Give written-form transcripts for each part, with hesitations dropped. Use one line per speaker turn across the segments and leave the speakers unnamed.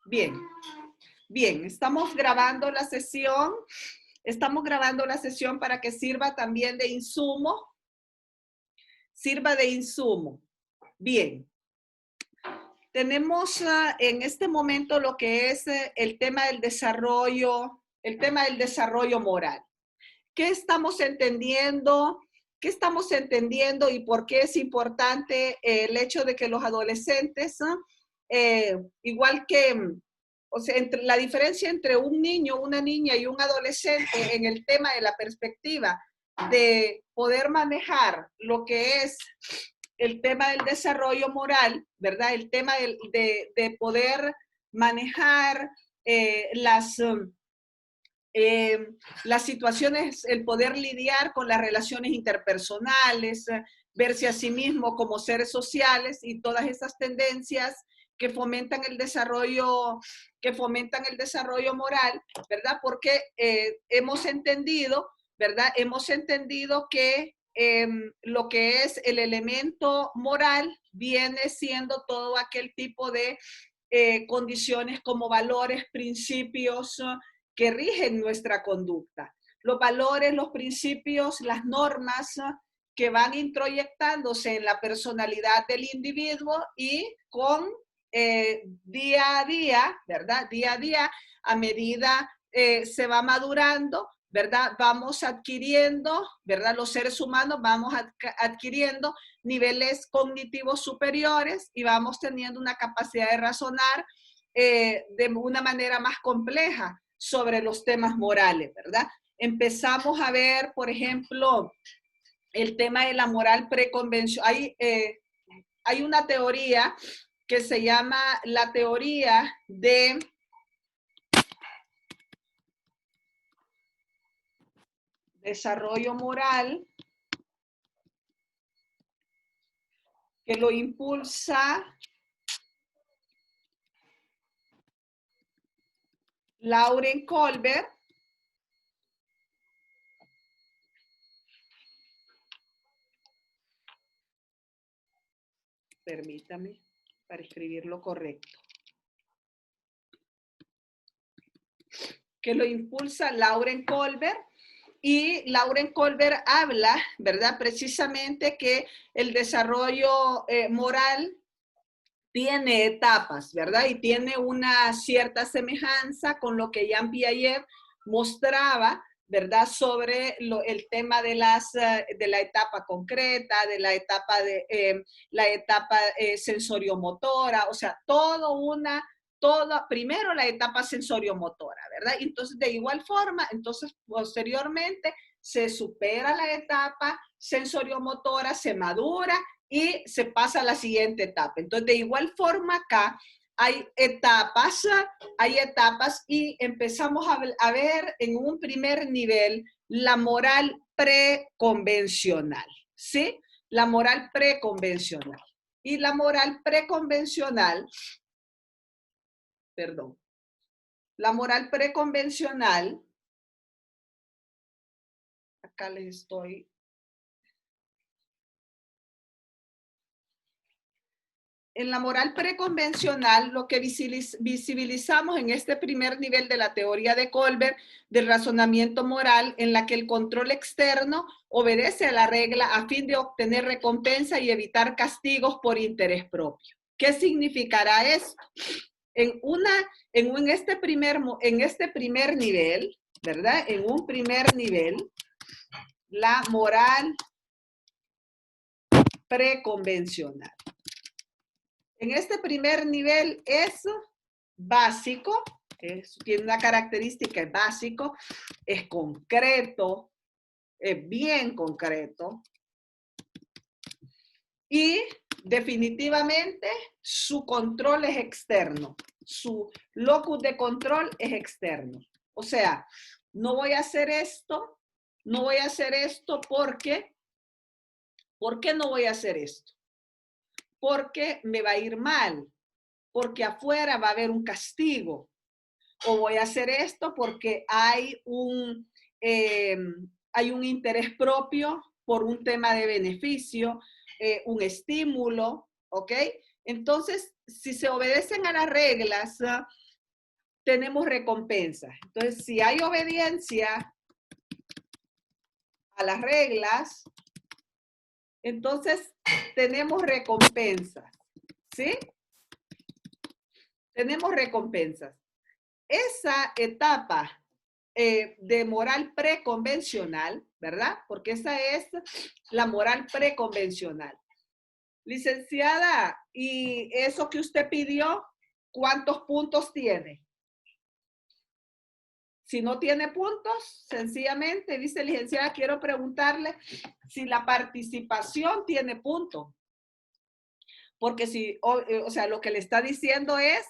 Bien, bien, estamos grabando la sesión. Estamos grabando la sesión para que sirva también de insumo. Sirva de insumo. Bien. Tenemos en este momento lo que es el tema del desarrollo moral. ¿Qué estamos entendiendo? ¿Qué estamos entendiendo y por qué es importante el hecho de que los adolescentes, igual que, o sea, la diferencia entre un niño, una niña y un adolescente en el tema de la perspectiva de poder manejar lo que es el tema del desarrollo moral, ¿verdad? El tema de poder manejar las situaciones, el poder lidiar con las relaciones interpersonales, verse a sí mismo como seres sociales y todas esas tendencias que fomentan el desarrollo moral, ¿verdad? Porque hemos entendido, ¿verdad? Hemos entendido que lo que es el elemento moral viene siendo todo aquel tipo de condiciones como valores, principios, que rigen nuestra conducta. Los valores, los principios, las normas que van introyectándose en la personalidad del individuo y con día a día, ¿verdad? Día a día, a medida se va madurando, ¿verdad? Vamos adquiriendo, ¿verdad? Los seres humanos vamos adquiriendo niveles cognitivos superiores y vamos teniendo una capacidad de razonar de una manera más compleja sobre los temas morales, ¿verdad? Empezamos a ver, por ejemplo, el tema de la moral preconvencional. Hay una teoría que se llama la teoría de desarrollo moral, que lo impulsa Lauren Colbert. Permítame para escribirlo correcto. Que lo impulsa Lauren Colbert. Y Lauren Colbert habla, ¿verdad? Precisamente que el desarrollo moral tiene etapas, ¿verdad? Y tiene una cierta semejanza con lo que Jean Piaget mostraba, ¿verdad? Sobre el tema de la etapa concreta, de la etapa sensoriomotora, o sea, primero la etapa sensoriomotora, ¿verdad? Entonces, de igual forma, entonces, posteriormente, se supera la etapa sensoriomotora, se madura y se pasa a la siguiente etapa. Entonces, de igual forma acá hay etapas y empezamos a ver en un primer nivel la moral preconvencional, ¿sí? La moral preconvencional. Y la moral preconvencional, perdón, la moral preconvencional, acá les estoy. En la moral preconvencional, lo que visibilizamos en este primer nivel de la teoría de Colbert del razonamiento moral, en la que el control externo obedece a la regla a fin de obtener recompensa y evitar castigos por interés propio. ¿Qué significará esto? En este primer nivel, ¿verdad? En un primer nivel, la moral preconvencional. En este primer nivel es básico, tiene una característica, es básico, es concreto, es bien concreto y definitivamente su control es externo, su locus de control es externo. O sea, no voy a hacer esto porque, ¿por qué no voy a hacer esto? Porque me va a ir mal, porque afuera va a haber un castigo, o voy a hacer esto porque hay un interés propio por un tema de beneficio, un estímulo, ¿ok? Entonces, si se obedecen a las reglas tenemos recompensas. Entonces, si hay obediencia a las reglas, entonces tenemos recompensas, ¿sí? Tenemos recompensas. Esa etapa de moral preconvencional, ¿verdad? Porque esa es la moral preconvencional. Licenciada, ¿y eso que usted pidió, cuántos puntos tiene? Si no tiene puntos, sencillamente dice, licenciada, quiero preguntarle si la participación tiene puntos. Porque si, o sea, lo que le está diciendo es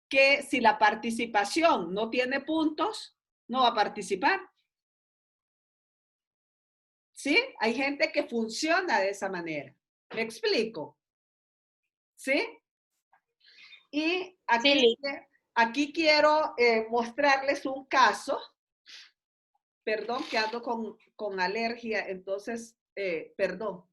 que si la participación no tiene puntos, no va a participar. ¿Sí? Hay gente que funciona de esa manera. ¿Me explico? ¿Sí? Y aquí,
Sí,
aquí quiero mostrarles un caso. Perdón, que ando con alergia, entonces, perdón.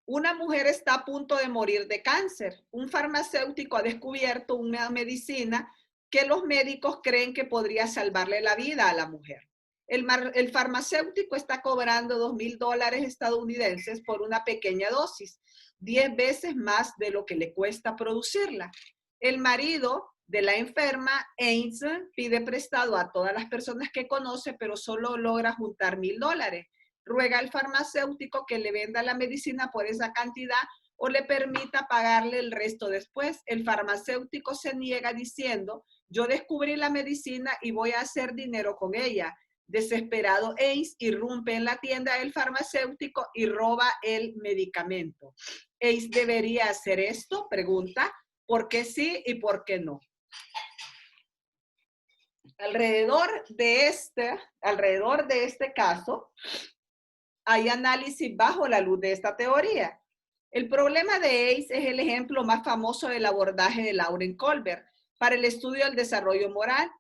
Una mujer está a punto de morir de cáncer. Un farmacéutico ha descubierto una medicina que los médicos creen que podría salvarle la vida a la mujer. El farmacéutico está cobrando $2,000 estadounidenses por una pequeña dosis, 10 veces más de lo que le cuesta producirla. El marido de la enferma, Ains, pide prestado a todas las personas que conoce, pero solo logra juntar $1,000. Ruega al farmacéutico que le venda la medicina por esa cantidad o le permita pagarle el resto después. El farmacéutico se niega diciendo, yo descubrí la medicina y voy a hacer dinero con ella. Desesperado, Ace irrumpe en la tienda del farmacéutico y roba el medicamento. ¿Ace debería hacer esto? Pregunta. ¿Por qué sí y por qué no? Alrededor de este caso, hay análisis bajo la luz de esta teoría. El problema de ACE es el ejemplo más famoso del abordaje de Lauren Colbert para el estudio del desarrollo moral.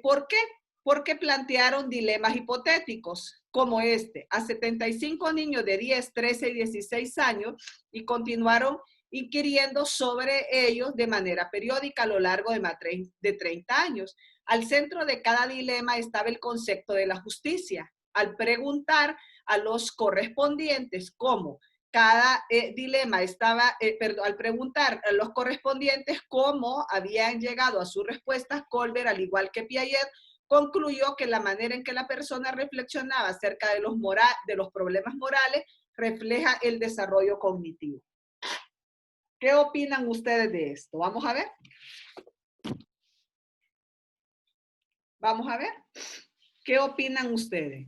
¿Por qué? Porque plantearon dilemas hipotéticos como este a 75 niños de 10, 13 y 16 años y continuaron inquiriendo sobre ellos de manera periódica a lo largo de más de 30 años. Al centro de cada dilema estaba el concepto de la justicia. Al preguntar a los correspondientes cómo cada dilema estaba, al preguntar a los correspondientes cómo habían llegado a sus respuestas, Colbert, al igual que Piaget, concluyó que la manera en que la persona reflexionaba acerca de los problemas morales refleja el desarrollo cognitivo. ¿Qué opinan ustedes de esto? Vamos a ver. Vamos a ver. ¿Qué opinan ustedes?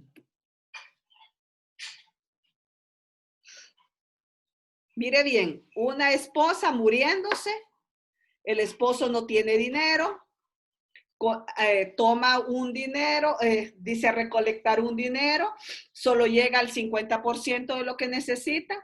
Mire bien, una esposa muriéndose, el esposo no tiene dinero, toma un dinero, dice recolectar un dinero, solo llega al 50% de lo que necesita.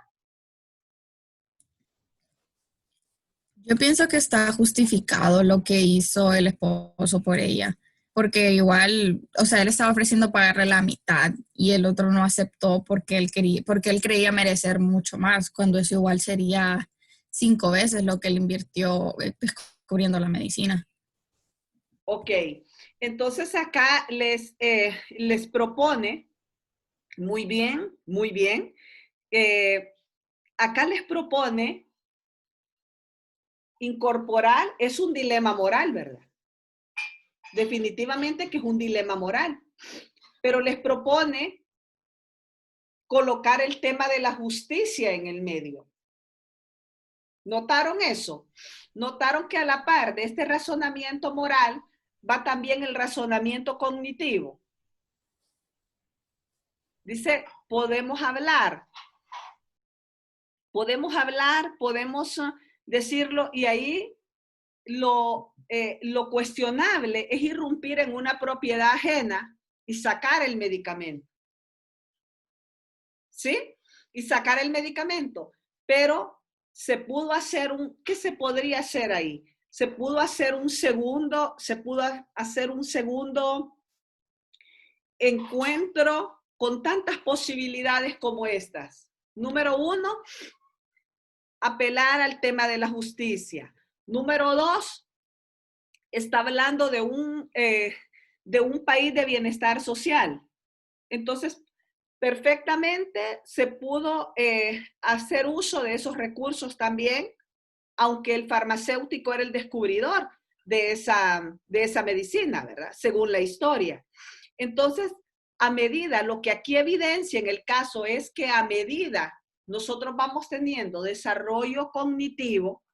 Yo pienso que está justificado lo que hizo el esposo por ella, porque igual, o sea, él estaba ofreciendo pagarle la mitad y el otro no aceptó porque él creía merecer mucho más, cuando eso igual sería 5 veces lo que él invirtió descubriendo la medicina.
Ok, entonces acá les propone, muy bien, acá les propone incorporar, es un dilema moral, ¿verdad? Definitivamente que es un dilema moral, pero les propone colocar el tema de la justicia en el medio. ¿Notaron eso? ¿Notaron que a la par de este razonamiento moral va también el razonamiento cognitivo? Dice, podemos decirlo, y ahí lo cuestionable es irrumpir en una propiedad ajena y sacar el medicamento. ¿Sí? Y sacar el medicamento. Pero se pudo hacer ¿qué se podría hacer ahí? Se pudo hacer un segundo encuentro con tantas posibilidades como estas. Número 1, apelar al tema de la justicia. Número 2, está hablando de un país de bienestar social. Entonces, perfectamente se pudo hacer uso de esos recursos también, aunque el farmacéutico era el descubridor de esa medicina, ¿verdad? Según la historia. Entonces, a medida, lo que aquí evidencia en el caso es que a medida nosotros vamos teniendo desarrollo cognitivo,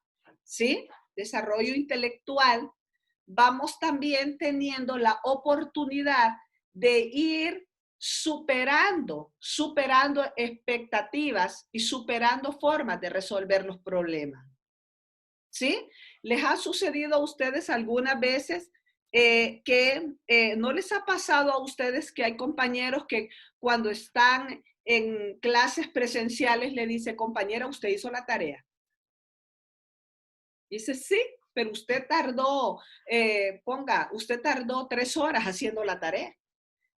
¿sí? Desarrollo intelectual, vamos también teniendo la oportunidad de ir superando expectativas y superando formas de resolver los problemas. ¿Sí? ¿Les ha sucedido a ustedes algunas veces no les ha pasado a ustedes que hay compañeros que cuando están en clases presenciales le dice, compañera, usted hizo la tarea? Dice, sí, pero usted tardó, usted tardó 3 horas haciendo la tarea.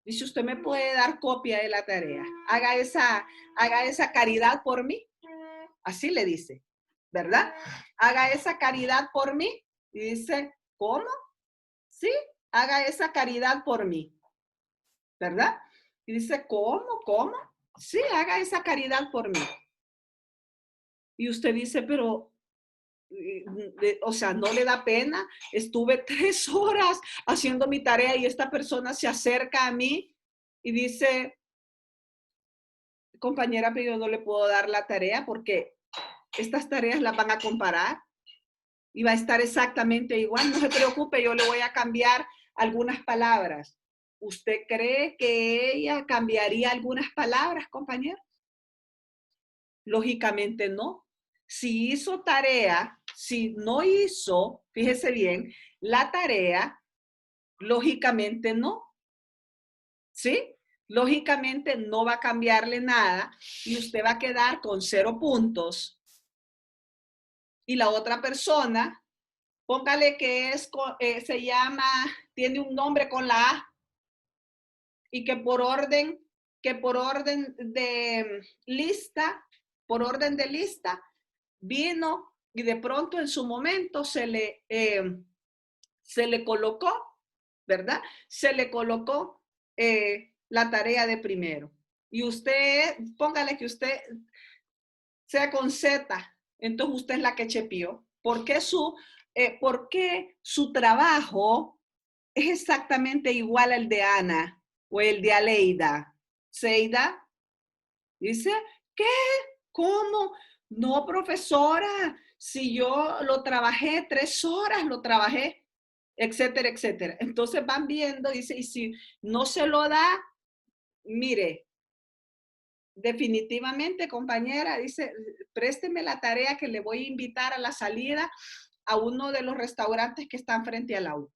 Dice, usted me puede dar copia de la tarea. Haga esa caridad por mí. Así le dice, ¿verdad? Haga esa caridad por mí. Y dice, ¿cómo? Sí, haga esa caridad por mí, ¿verdad? Y dice, ¿cómo? ¿Cómo? Sí, haga esa caridad por mí. Y usted dice, pero o sea, no le da pena. Estuve 3 horas haciendo mi tarea y esta persona se acerca a mí y dice, compañera, pero yo no le puedo dar la tarea porque estas tareas las van a comparar y va a estar exactamente igual. No se preocupe, yo le voy a cambiar algunas palabras. ¿Usted cree que ella cambiaría algunas palabras, compañero? Lógicamente no. Si hizo tarea, si no hizo, fíjese bien, la tarea, lógicamente no. ¿Sí? Lógicamente no va a cambiarle nada y usted va a quedar con 0 puntos. Y la otra persona, póngale que tiene un nombre con la A y que por orden por orden de lista, vino y de pronto en su momento se le colocó, ¿verdad? Se le colocó la tarea de primero. Y usted, póngale que usted sea con Z, entonces usted es la que chepió. Porque su trabajo es exactamente igual al de Ana o el de Aleida? Seida dice, ¿qué? ¿Cómo? No, profesora, si yo lo trabajé 3 horas, lo trabajé, etcétera, etcétera. Entonces van viendo, dice, y si no se lo da, mire, definitivamente, compañera, dice, présteme la tarea que le voy a invitar a la salida a uno de los restaurantes que están frente al aula.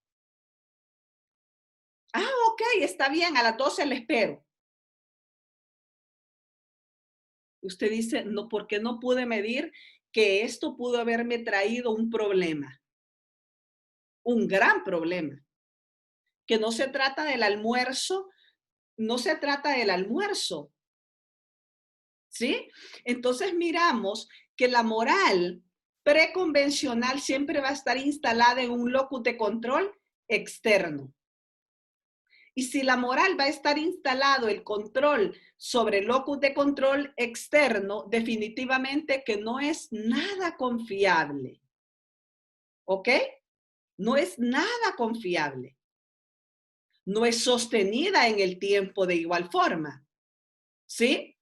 Ah, ok, está bien, a las 12 le espero. Usted dice, no, ¿por qué no pude medir que esto pudo haberme traído un problema? Un gran problema. Que no se trata del almuerzo, no se trata del almuerzo. ¿Sí? Entonces miramos que la moral preconvencional siempre va a estar instalada en un locus de control externo. Y si la moral va a estar instalado el control sobre el locus de control externo, definitivamente que no es nada confiable. ¿Ok? No es nada confiable. No es sostenida en el tiempo de igual forma. ¿Sí?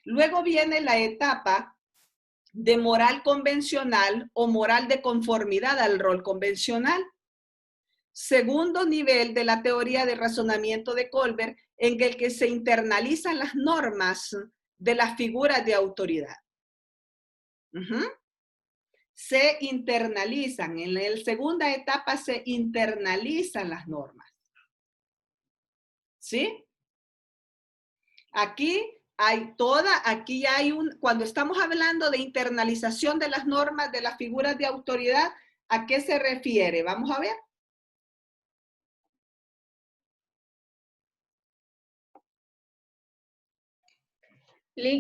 Luego viene la etapa de moral convencional o moral de conformidad al rol convencional. Segundo nivel de la teoría de razonamiento de Colbert, en el que se internalizan las normas de las figuras de autoridad. Se internalizan, en la segunda etapa se internalizan las normas. ¿Sí? Aquí cuando estamos hablando de internalización de las normas de las figuras de autoridad, ¿a qué se refiere? Vamos a ver.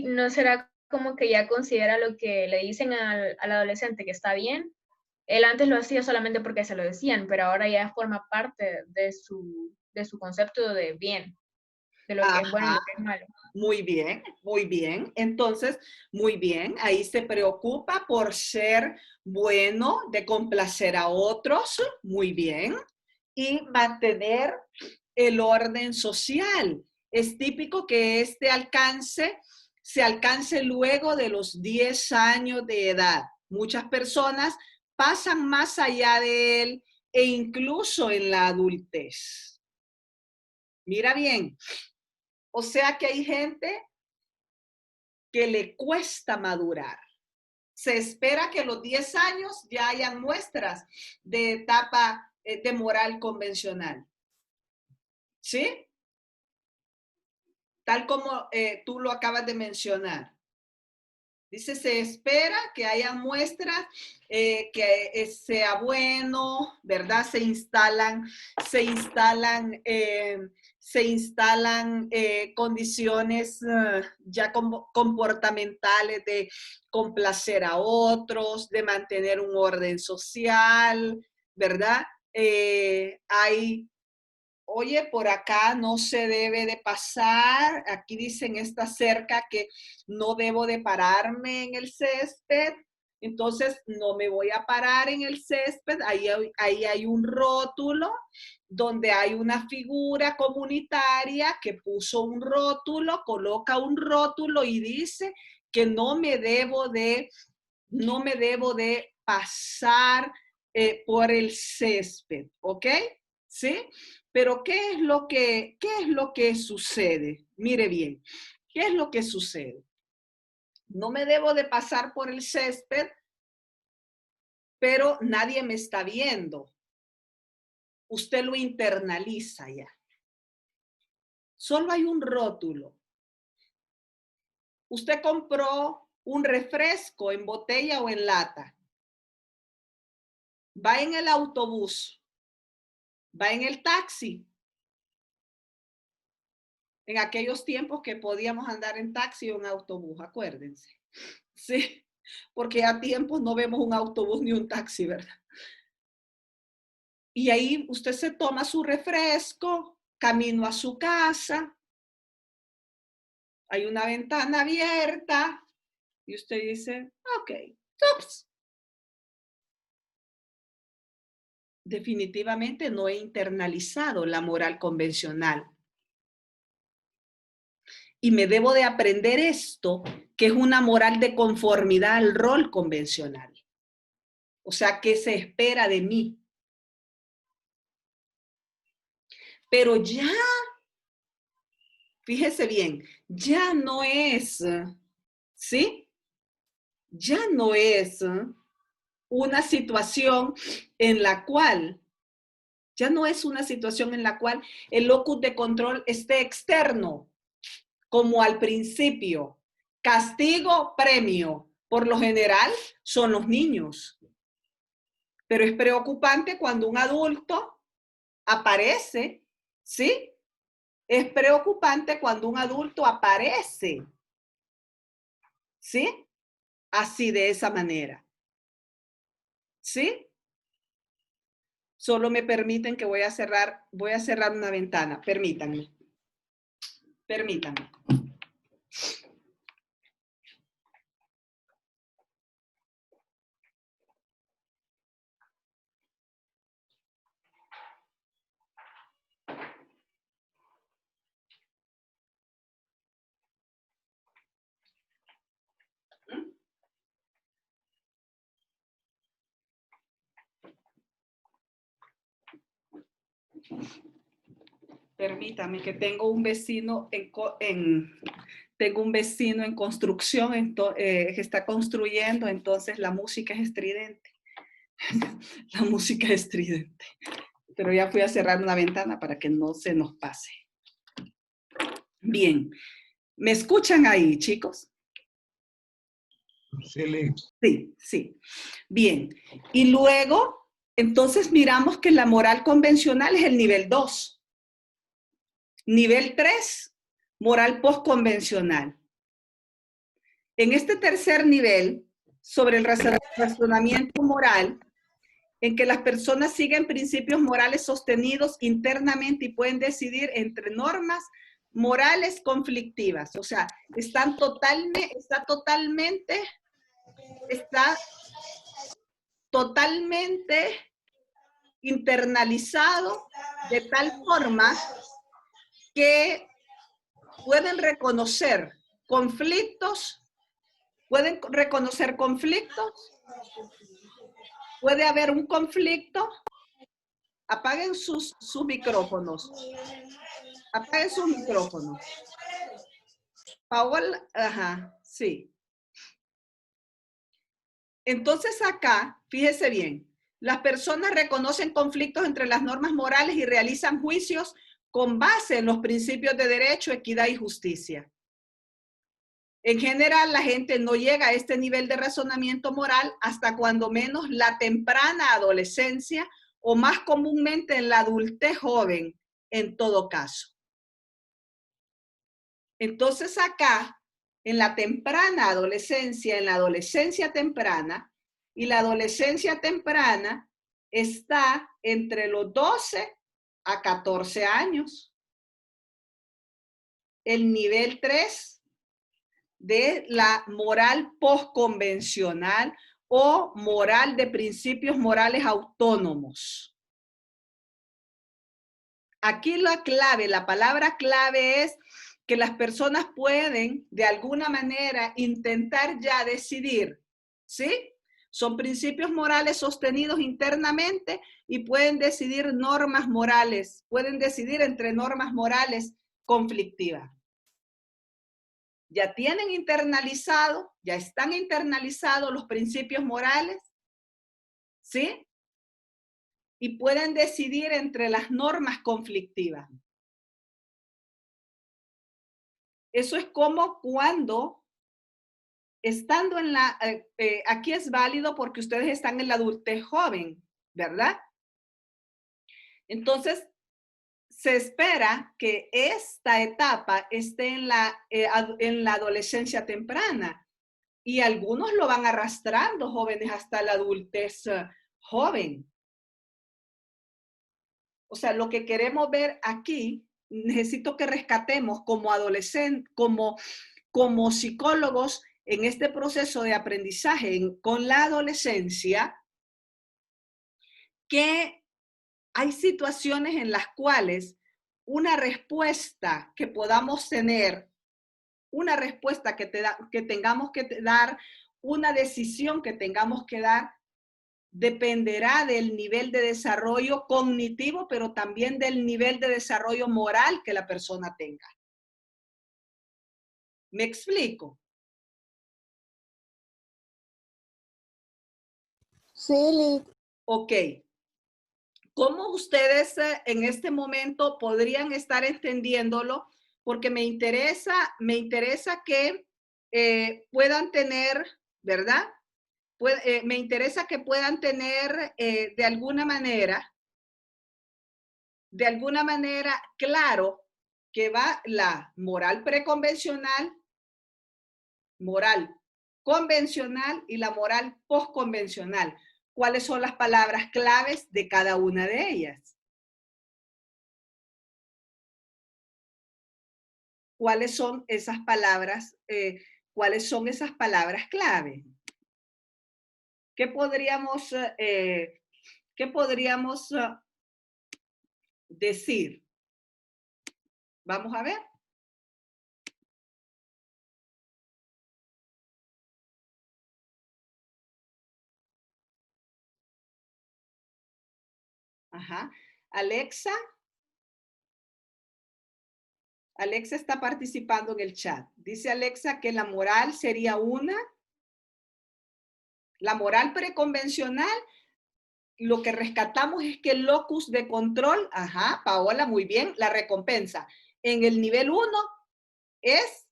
¿No será como que ya considera lo que le dicen al adolescente que está bien? Él antes lo hacía solamente porque se lo decían, pero ahora ya forma parte de su concepto de bien, de lo que es bueno y
Ajá,
lo que es malo.
muy bien, muy bien. Entonces, muy bien, ahí se preocupa por ser bueno, de complacer a otros, muy bien, y mantener el orden social. Es típico que se alcance luego de los 10 años de edad. Muchas personas pasan más allá de él e incluso en la adultez. Mira bien, o sea que hay gente que le cuesta madurar. Se espera que a los 10 años ya hayan muestras de etapa de moral convencional. ¿Sí? Tal como tú lo acabas de mencionar. Dice, se espera que haya muestras que sea bueno, ¿verdad? Se instalan condiciones ya comportamentales de complacer a otros, de mantener un orden social, ¿verdad? Hay oye, por acá no se debe de pasar, aquí dicen esta cerca que no debo de pararme en el césped, entonces no me voy a parar en el césped, ahí hay un rótulo donde hay una figura comunitaria que puso un rótulo, coloca un rótulo y dice que no me debo de pasar por el césped, ¿ok? ¿Sí? Pero qué es lo que sucede? Mire bien, ¿qué es lo que sucede? No me debo de pasar por el césped, pero nadie me está viendo. Usted lo internaliza ya. Solo hay un rótulo. Usted compró un refresco en botella o en lata. Va en el autobús. Va en el taxi. En aquellos tiempos que podíamos andar en taxi o en autobús, acuérdense. Sí, porque a tiempos no vemos un autobús ni un taxi, ¿verdad? Y ahí usted se toma su refresco, camino a su casa, hay una ventana abierta y usted dice, ok, ups. Definitivamente no he internalizado la moral convencional. Y me debo de aprender esto, que es una moral de conformidad al rol convencional. O sea, ¿qué se espera de mí? Pero ya, fíjese bien, ya no es, ¿sí? Ya no es una situación en la cual, ya no es una situación en la cual el locus de control esté externo, como al principio. Castigo, premio. Por lo general son los niños. Pero es preocupante cuando un adulto aparece, ¿sí? Es preocupante cuando un adulto aparece, ¿sí? Así de esa manera, ¿sí? Solo me permiten que voy a cerrar una ventana, permítanme. Permítame que tengo un vecino en construcción que está construyendo, entonces la música es estridente. La música es estridente. Pero ya fui a cerrar una ventana para que no se nos pase. Bien. ¿Me escuchan ahí, chicos? Sí, sí. Bien. Y luego, entonces miramos que la moral convencional es el nivel 2. Nivel 3, moral postconvencional. En este tercer nivel, sobre el razonamiento moral, en que las personas siguen principios morales sostenidos internamente y pueden decidir entre normas morales conflictivas. O sea, está totalmente internalizado de tal forma que pueden reconocer conflictos, puede haber un conflicto. Apaguen sus micrófonos. Apaguen sus micrófonos. Paola, ajá, sí. Entonces acá, fíjese bien, las personas reconocen conflictos entre las normas morales y realizan juicios con base en los principios de derecho, equidad y justicia. En general, la gente no llega a este nivel de razonamiento moral hasta cuando menos la temprana adolescencia o más comúnmente en la adultez joven, en todo caso. Entonces acá, en la temprana adolescencia, en la adolescencia temprana, y la adolescencia temprana está entre los 12 a 14 años. El nivel 3 de la moral postconvencional o moral de principios morales autónomos. Aquí la clave, la palabra clave es que las personas pueden de alguna manera intentar ya decidir, ¿sí? Son principios morales sostenidos internamente y pueden decidir normas morales, pueden decidir entre normas morales conflictivas. Ya tienen internalizado, ya están internalizados los principios morales, ¿sí? Y pueden decidir entre las normas conflictivas. Eso es como cuando, estando en la, aquí es válido porque ustedes están en la adultez joven, ¿verdad? Entonces, se espera que esta etapa esté en la adolescencia temprana y algunos lo van arrastrando jóvenes hasta la adultez joven. O sea, lo que queremos ver aquí, necesito que rescatemos como adolescentes, como psicólogos en este proceso de aprendizaje con la adolescencia, que hay situaciones en las cuales una respuesta que podamos tener, una respuesta que tengamos que dar, una decisión que tengamos que dar, dependerá del nivel de desarrollo cognitivo, pero también del nivel de desarrollo moral que la persona tenga. ¿Me explico?
Sí.
Ok. ¿Cómo ustedes en este momento podrían estar entendiéndolo? Porque me interesa que puedan tener, ¿verdad? Me interesa que puedan tener de alguna manera claro que va la moral preconvencional, moral convencional y la moral postconvencional. ¿Cuáles son las palabras claves de cada una de ellas? ¿Cuáles son esas palabras? ¿Cuáles son esas palabras clave? ¿Qué podríamos decir? Vamos a ver. Ajá. Alexa. Alexa está participando en el chat. Dice Alexa que la moral sería la moral preconvencional. Lo que rescatamos es que el locus de control, ajá, Paola, muy bien, la recompensa. En el nivel 1 es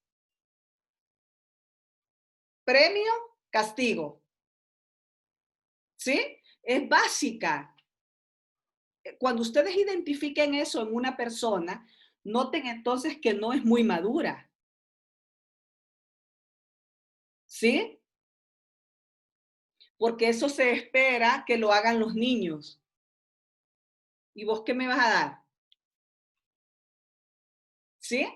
premio, castigo. ¿Sí? Es básica. Cuando ustedes identifiquen eso en una persona, noten entonces que no es muy madura. ¿Sí? porque eso se espera que lo hagan los niños. ¿Y vos qué me vas a dar? ¿Sí?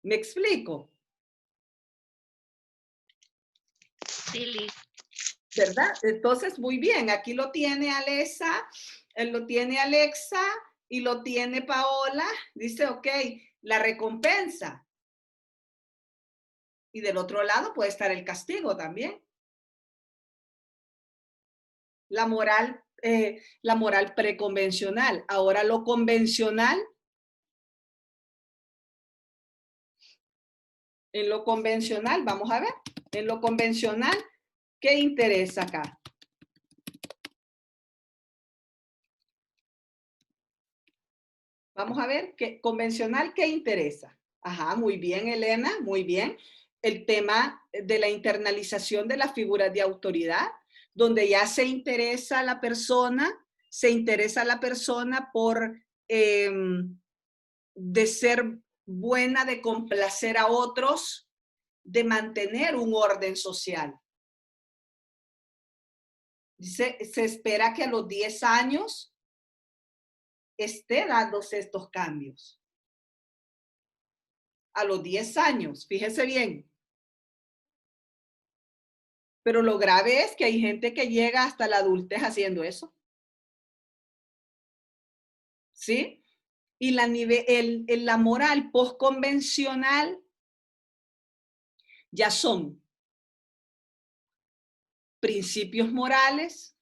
¿Me explico?
Sí, Liz.
¿Verdad? Entonces, muy bien, aquí lo tiene Alexa, lo tiene Alexa y lo tiene Paola. Dice, ok, la recompensa. Y del otro lado puede estar el castigo también. La moral preconvencional. Ahora lo convencional. En lo convencional, vamos a ver. En lo convencional, ¿qué interesa acá? Vamos a ver, ¿qué convencional qué interesa? Ajá, muy bien, Elena, muy bien. El tema de la internalización de las figuras de autoridad, donde ya se interesa la persona por de ser buena, de complacer a otros, de mantener un orden social. Se espera que a los 10 años esté dándose estos cambios. A los 10 años, fíjese bien. Pero lo grave es que hay gente que llega hasta la adultez haciendo eso. ¿Sí? Y la moral postconvencional ya son principios morales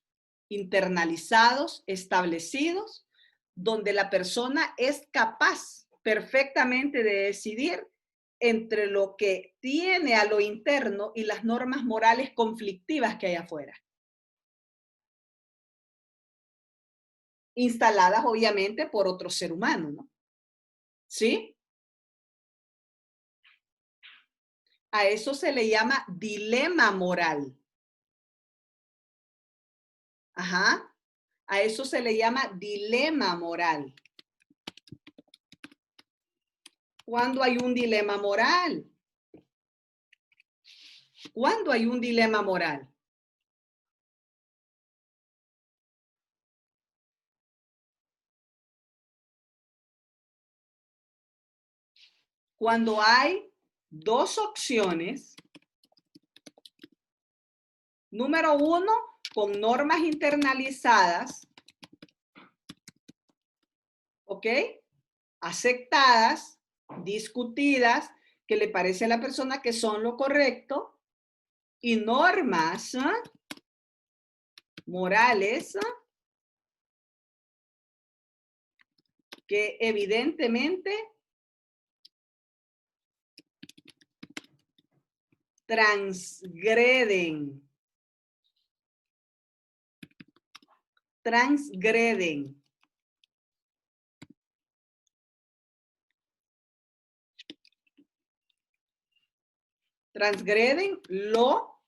internalizados, establecidos, donde la persona es capaz perfectamente de decidir entre lo que tiene a lo interno y las normas morales conflictivas que hay afuera. Instaladas obviamente por otro ser humano, ¿no? ¿Sí? A eso se le llama dilema moral. Ajá. A eso se le llama dilema moral. ¿Cuándo hay un dilema moral? ¿Cuándo hay un dilema moral? Cuando hay dos opciones. Número uno, con normas internalizadas, ¿ok? Aceptadas, discutidas, que le parece a la persona que son lo correcto, y normas morales que evidentemente transgreden. Transgreden lo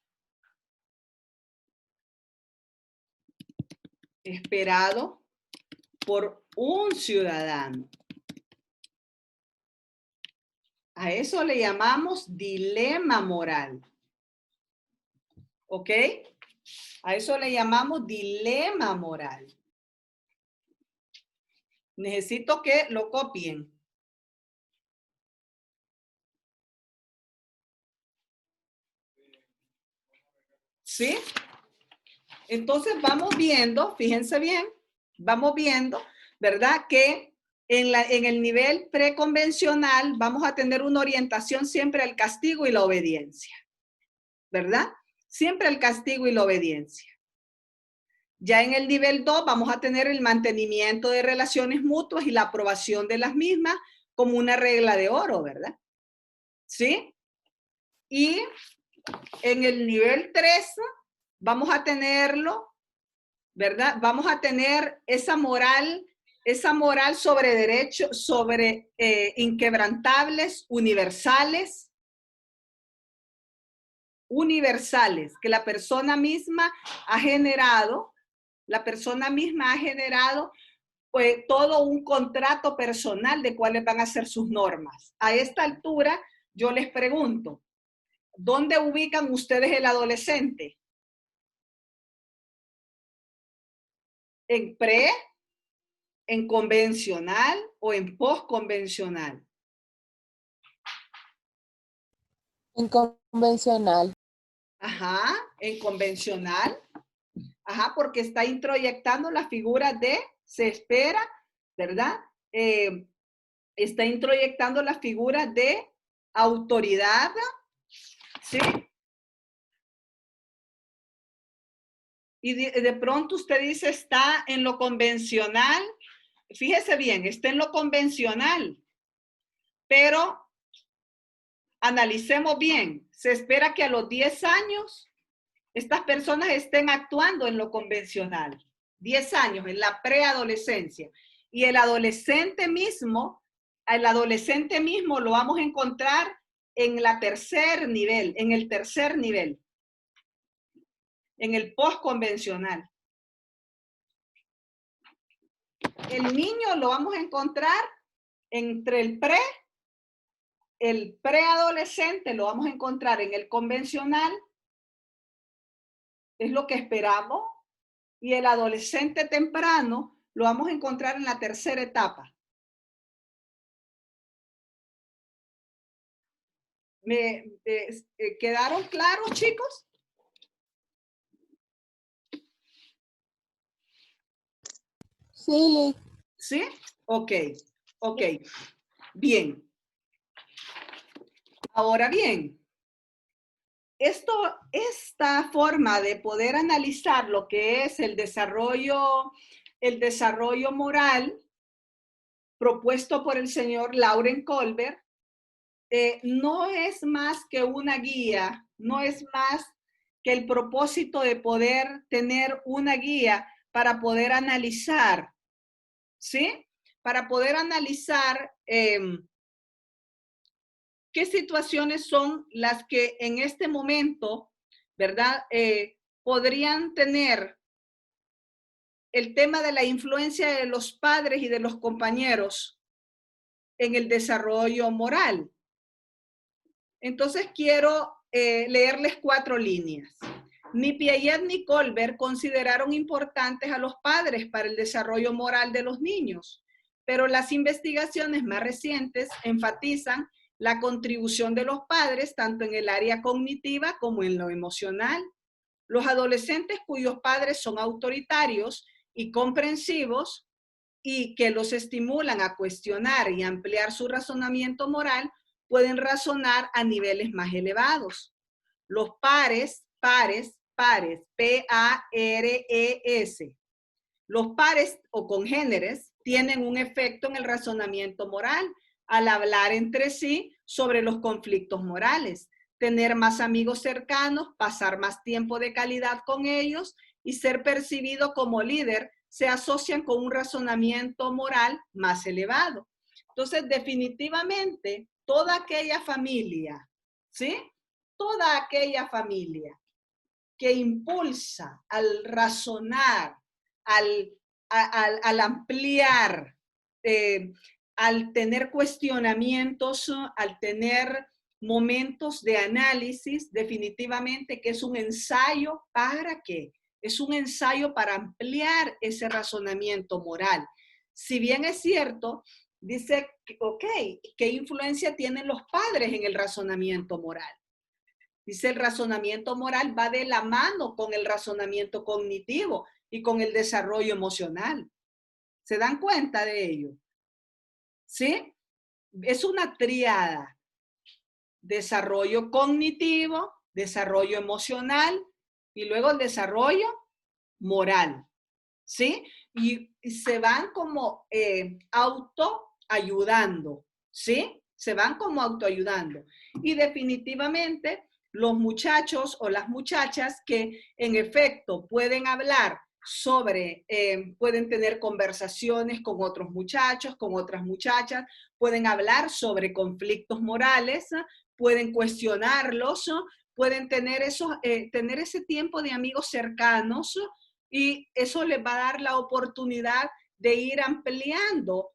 esperado por un ciudadano. A eso le llamamos dilema moral. ¿Ok? A eso le llamamos dilema moral. Necesito que lo copien. ¿Sí? Entonces vamos viendo, fíjense bien, vamos viendo, ¿verdad? Que en el nivel preconvencional vamos a tener una orientación siempre al castigo y la obediencia, ¿verdad? Siempre al castigo y la obediencia. Ya en el nivel 2 vamos a tener el mantenimiento de relaciones mutuas y la aprobación de las mismas como una regla de oro, ¿verdad? ¿Sí? Y en el nivel 3 vamos a tenerlo, ¿verdad? Vamos a tener esa moral sobre derechos, sobre inquebrantables, universales, que la persona misma ha generado, pues todo un contrato personal de cuáles van a ser sus normas. A esta altura, yo les pregunto, ¿dónde ubican ustedes el adolescente? ¿En pre, en convencional o en postconvencional?
En convencional.
Ajá, en convencional. Ajá, porque está introyectando la figura de, se espera, ¿verdad? Está introyectando la figura de autoridad, ¿sí? Y de pronto usted dice, está en lo convencional. Fíjese bien, está en lo convencional, pero analicemos bien. Se espera que a los 10 años estas personas estén actuando en lo convencional. 10 años, en la preadolescencia. Y el adolescente mismo lo vamos a encontrar en el tercer nivel, en el postconvencional. El niño lo vamos a encontrar entre el preadolescente lo vamos a encontrar en el convencional, es lo que esperamos, y el adolescente temprano lo vamos a encontrar en la tercera etapa. ¿Quedaron claros, chicos?
Sí,
¿Sí? Ok, ok. Bien. Ahora bien, esta forma de poder analizar lo que es el desarrollo moral propuesto por el señor Lauren Colbert, no es más que una guía, no es más que el propósito de poder tener una guía para poder analizar, ¿sí? Para poder analizar qué situaciones son las que en este momento, ¿verdad? Podrían tener el tema de la influencia de los padres y de los compañeros en el desarrollo moral. Entonces quiero leerles 4 líneas. Ni Piaget ni Colbert consideraron importantes a los padres para el desarrollo moral de los niños, pero las investigaciones más recientes enfatizan la contribución de los padres tanto en el área cognitiva como en lo emocional. Los adolescentes cuyos padres son autoritarios y comprensivos y que los estimulan a cuestionar y ampliar su razonamiento moral pueden razonar a niveles más elevados. Los pares, P-A-R-E-S, los pares o congéneres tienen un efecto en el razonamiento moral al hablar entre sí sobre los conflictos morales, tener más amigos cercanos, pasar más tiempo de calidad con ellos y ser percibido como líder se asocian con un razonamiento moral más elevado. Entonces, definitivamente, toda aquella familia, ¿sí? Toda aquella familia que impulsa al razonar, al ampliar, al tener cuestionamientos, al tener momentos de análisis, definitivamente que es un ensayo para qué? Es un ensayo para ampliar ese razonamiento moral. Si bien es cierto, dice, ok, ¿qué influencia tienen los padres en el razonamiento moral? Dice, el razonamiento moral va de la mano con el razonamiento cognitivo y con el desarrollo emocional. ¿Se dan cuenta de ello? ¿Sí? Es una tríada. Desarrollo cognitivo, desarrollo emocional y luego el desarrollo moral. ¿Sí? Y se van como autoayudando. ¿Sí? Se van como autoayudando. Y definitivamente los muchachos o las muchachas que en efecto pueden hablar sobre, pueden tener conversaciones con otros muchachos, con otras muchachas, pueden hablar sobre conflictos morales, pueden cuestionarlos, pueden tener, tener ese tiempo de amigos cercanos y eso les va a dar la oportunidad de ir ampliando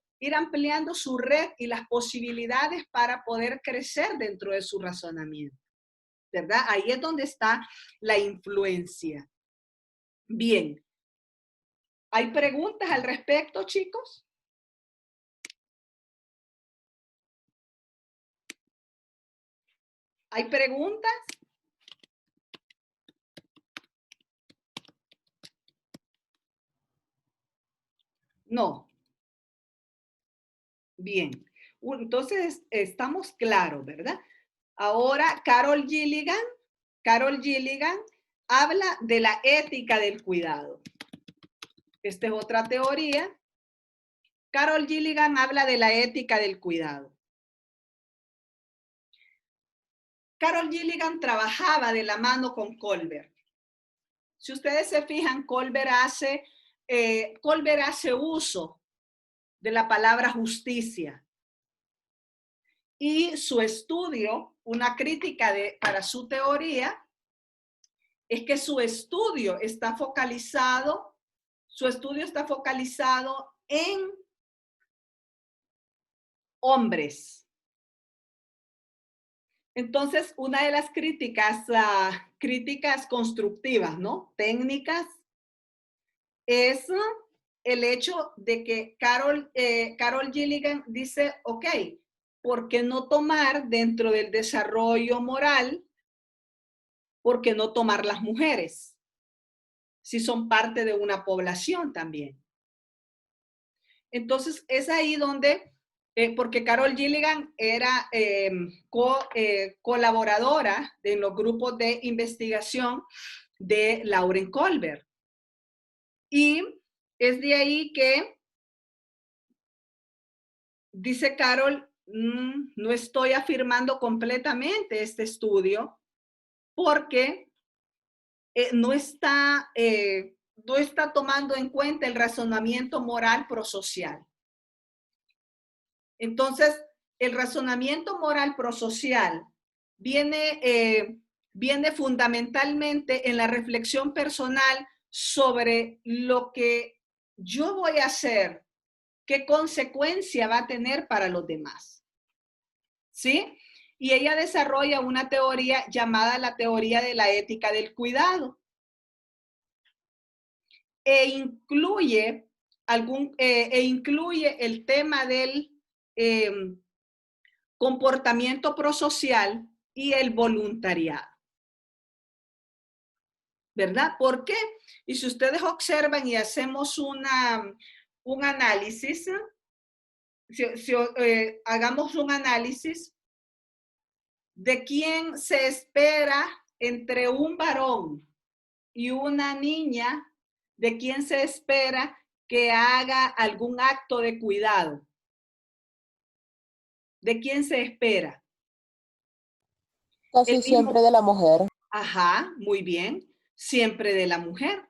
su red y las posibilidades para poder crecer dentro de su razonamiento. ¿Verdad? Ahí es donde está la influencia. Bien. ¿Hay preguntas al respecto, chicos? ¿Hay preguntas? No. Bien. Entonces, estamos claros, ¿verdad? Ahora, Carol Gilligan habla de la ética del cuidado. Esta es otra teoría. Carol Gilligan habla de la ética del cuidado. Carol Gilligan trabajaba de la mano con Colbert. Si ustedes se fijan, Colbert hace uso de la palabra justicia. Y su estudio, una crítica para su teoría, es que su estudio está focalizado en hombres. Entonces, una de las críticas constructivas, ¿no? Técnicas, es el hecho de que Carol Gilligan dice, ok, ¿por qué no tomar dentro del desarrollo moral? ¿Por qué no tomar las mujeres? Si son parte de una población también. Entonces, es ahí donde, porque Carol Gilligan era colaboradora en los grupos de investigación de Lauren Colbert. Y es de ahí que dice Carol, no estoy afirmando completamente este estudio porque no está tomando en cuenta el razonamiento moral prosocial. Entonces, el razonamiento moral prosocial viene fundamentalmente en la reflexión personal sobre lo que yo voy a hacer, qué consecuencia va a tener para los demás. ¿Sí? Y ella desarrolla una teoría llamada la teoría de la ética del cuidado. E incluye el tema del comportamiento prosocial y el voluntariado. ¿Verdad? ¿Por qué? Y si ustedes observan y hacemos un análisis, hagamos un análisis de quién se espera entre un varón y una niña, de quién se espera que haga algún acto de cuidado. ¿De quién se espera?
Casi siempre de la mujer.
Ajá, muy bien. Siempre de la mujer.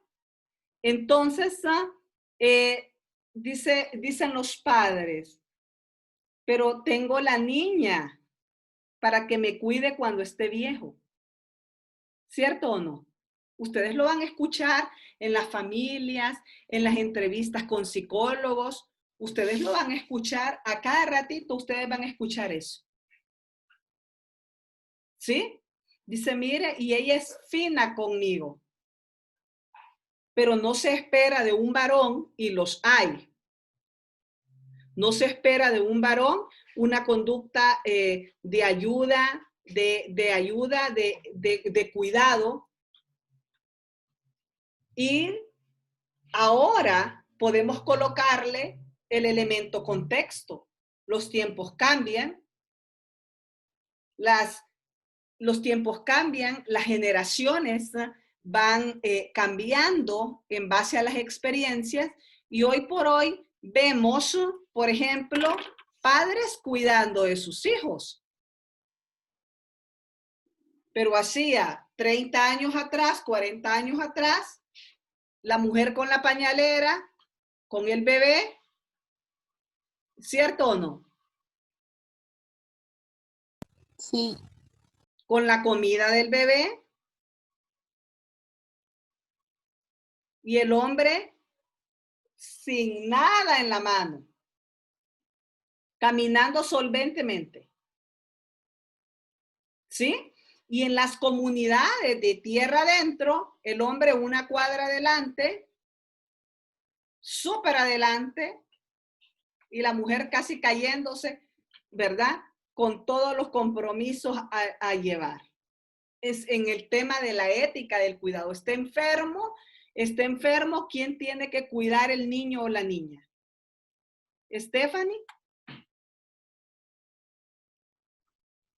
Entonces, dicen los padres, pero tengo la niña para que me cuide cuando esté viejo. ¿Cierto o no? Ustedes lo van a escuchar en las familias, en las entrevistas con psicólogos. Ustedes lo van a escuchar a cada ratito, ustedes van a escuchar eso. ¿Sí? Dice, mire, y ella es fina conmigo. Pero no se espera de un varón, y los hay. No se espera de un varón una conducta de ayuda, de cuidado. Y ahora podemos colocarle el elemento contexto. Los tiempos cambian, los tiempos cambian, las generaciones van cambiando en base a las experiencias y hoy por hoy vemos, por ejemplo, padres cuidando de sus hijos. Pero hacía 30 años atrás, 40 años atrás, la mujer con la pañalera, con el bebé, ¿cierto o no?
Sí.
Con la comida del bebé. Y el hombre sin nada en la mano, caminando solventemente. ¿Sí? Y en las comunidades de tierra adentro, el hombre una cuadra adelante súper adelante y la mujer casi cayéndose, ¿verdad? Con todos los compromisos a llevar. Es en el tema de la ética del cuidado. Está enfermo, ¿quién tiene que cuidar el niño o la niña? Stephanie.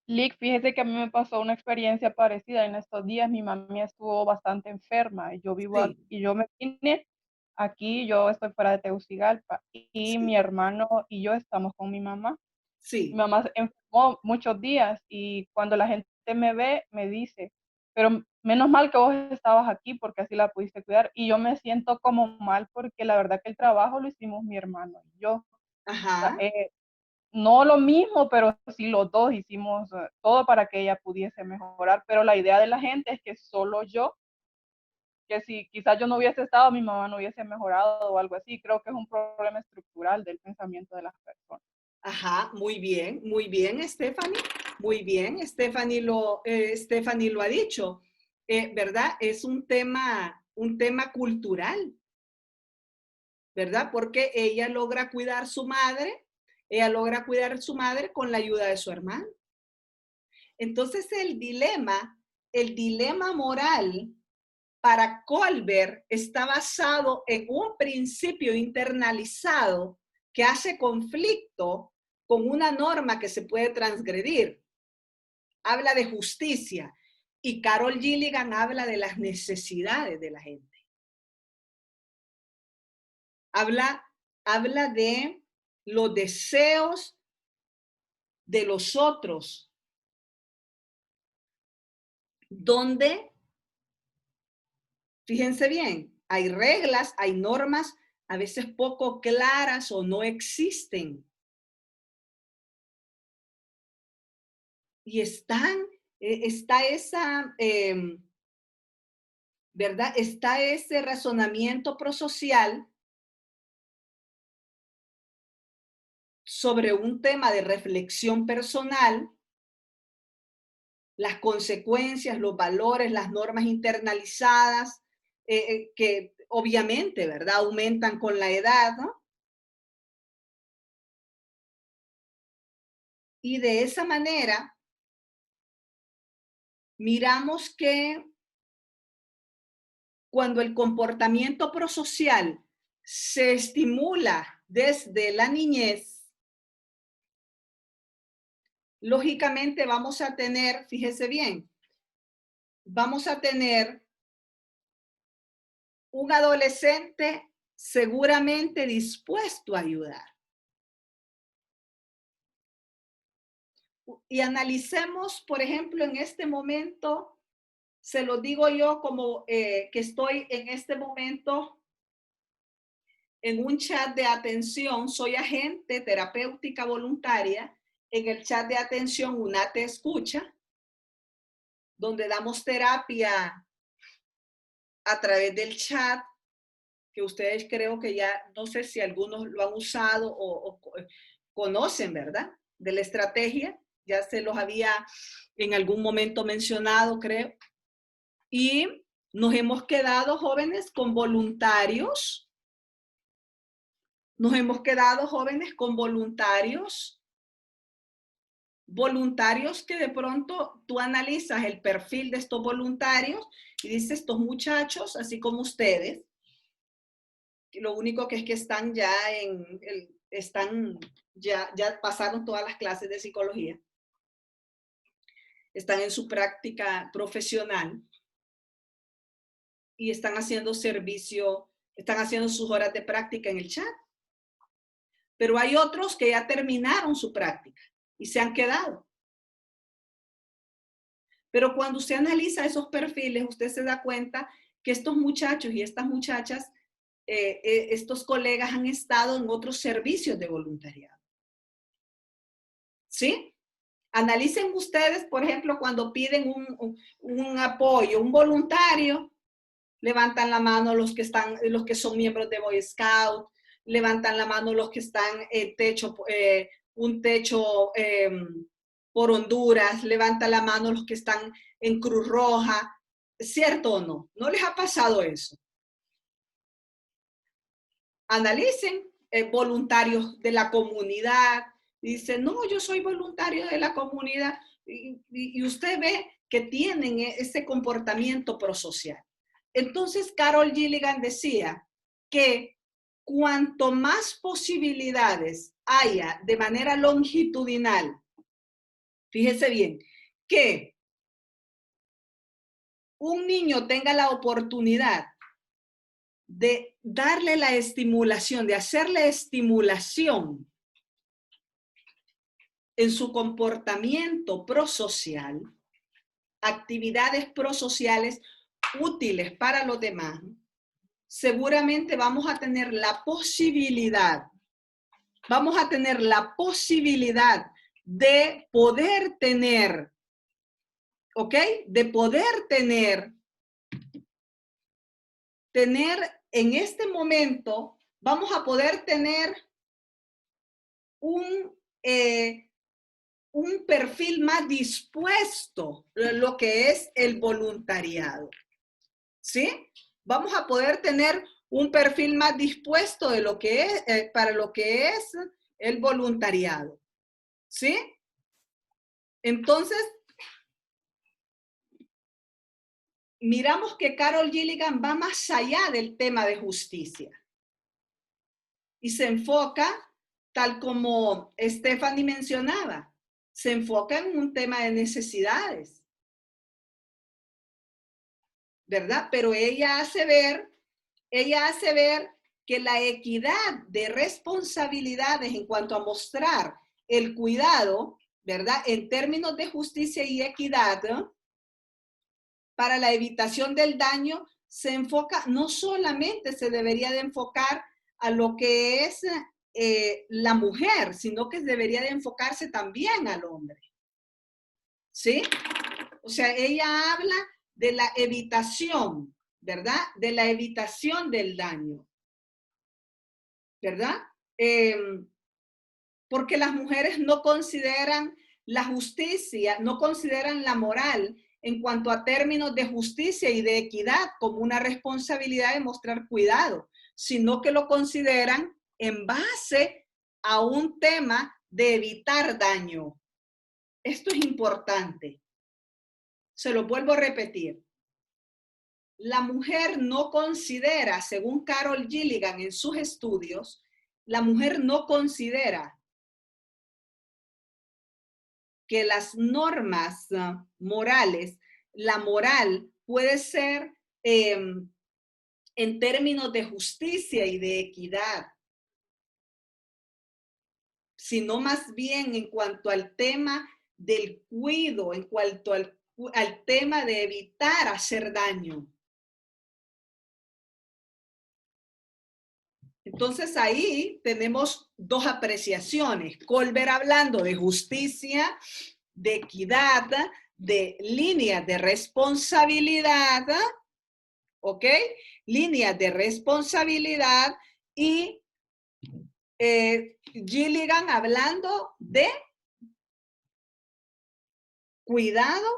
Lick, fíjese que a mí me pasó una experiencia parecida en estos días. Mi mami estuvo bastante enferma y yo vivo
Sí.
aquí, y yo me vine aquí, yo estoy fuera de Tegucigalpa y
Sí.
mi hermano y yo estamos con mi mamá.
Sí.
Mi mamá se enfermó muchos días y cuando la gente me ve, me dice, pero menos mal que vos estabas aquí porque así la pudiste cuidar. Y yo me siento como mal porque la verdad que el trabajo lo hicimos mi hermano y yo.
Ajá.
No lo mismo, pero sí los dos hicimos todo para que ella pudiese mejorar. Pero la idea de la gente es que solo yo, que si quizás yo no hubiese estado, mi mamá no hubiese mejorado o algo así. Creo que es un problema estructural del pensamiento de las personas.
Ajá, muy bien, Stephanie, muy bien, Stephanie lo ha dicho, ¿verdad? Es un tema cultural, ¿verdad? Porque ella logra cuidar su madre con la ayuda de su hermano. Entonces el dilema moral para Colbert está basado en un principio internalizado que hace conflicto con una norma que se puede transgredir. Habla de justicia y Carol Gilligan habla de las necesidades de la gente. Habla de los deseos de los otros, donde, fíjense bien, hay reglas, hay normas a veces poco claras o no existen. Y está esa, ¿verdad? Está ese razonamiento prosocial sobre un tema de reflexión personal, las consecuencias, los valores, las normas internalizadas, que obviamente, ¿verdad? Aumentan con la edad, ¿no? Y de esa manera, miramos que cuando el comportamiento prosocial se estimula desde la niñez, lógicamente vamos a tener, fíjese bien, vamos a tener un adolescente seguramente dispuesto a ayudar. Y analicemos, por ejemplo, en este momento, se lo digo yo como que estoy en este momento en un chat de atención, soy agente terapéutica voluntaria, en el chat de atención UNATE Escucha, donde damos terapia a través del chat, que ustedes creo que ya, no sé si algunos lo han usado o conocen, ¿verdad? De la estrategia, ya se los había en algún momento mencionado, creo. Y nos hemos quedado, jóvenes, con voluntarios. Nos hemos quedado, jóvenes, con voluntarios que de pronto tú analizas el perfil de estos voluntarios y dices, estos muchachos, así como ustedes, lo único que es que están ya ya pasaron todas las clases de psicología, están en su práctica profesional y están haciendo servicio, están haciendo sus horas de práctica en el chat. Pero hay otros que ya terminaron su práctica y se han quedado. Pero cuando usted analiza esos perfiles, usted se da cuenta que estos muchachos y estas muchachas, estos colegas han estado en otros servicios de voluntariado. ¿Sí? Analicen ustedes, por ejemplo, cuando piden un apoyo, un voluntario, levantan la mano los que son miembros de Boy Scout, levantan la mano los que están en un techo por Honduras, levantan la mano los que están en Cruz Roja, ¿cierto o no? ¿No les ha pasado eso? analicen voluntarios de la comunidad. Dicen, no, yo soy voluntario de la comunidad. Y usted ve que tienen ese comportamiento prosocial. Entonces, Carol Gilligan decía que cuanto más posibilidades haya de manera longitudinal, fíjese bien, que un niño tenga la oportunidad de darle la estimulación, de hacerle estimulación en su comportamiento prosocial, actividades prosociales útiles para los demás, seguramente vamos a tener la posibilidad de poder tener, ¿ok? De poder tener en este momento, vamos a poder tener un perfil más dispuesto, lo que es el voluntariado, ¿sí? Vamos a poder tener un perfil más dispuesto de lo que es, para lo que es el voluntariado, ¿sí? Entonces, miramos que Carol Gilligan va más allá del tema de justicia y se enfoca, tal como Stephanie mencionaba, se enfoca en un tema de necesidades, ¿verdad? Pero ella hace ver que la equidad de responsabilidades en cuanto a mostrar el cuidado, ¿verdad? En términos de justicia y equidad, ¿no? Para la evitación del daño, se enfoca, no solamente se debería de enfocar a lo que es la mujer, sino que debería de enfocarse también al hombre. ¿Sí? O sea, ella habla de la evitación, ¿verdad? De la evitación del daño, ¿verdad? Porque las mujeres no consideran la justicia, no consideran la moral en cuanto a términos de justicia y de equidad como una responsabilidad de mostrar cuidado, sino que lo consideran en base a un tema de evitar daño. Esto es importante. Se lo vuelvo a repetir. La mujer no considera, según Carol Gilligan en sus estudios, la mujer no considera que las normas morales, la moral puede ser en términos de justicia y de equidad, sino más bien en cuanto al tema del cuidado, en cuanto al tema de evitar hacer daño. Entonces ahí tenemos dos apreciaciones. Colbert hablando de justicia, de equidad, de líneas de responsabilidad, ¿ok? Líneas de responsabilidad y Gilligan hablando de cuidado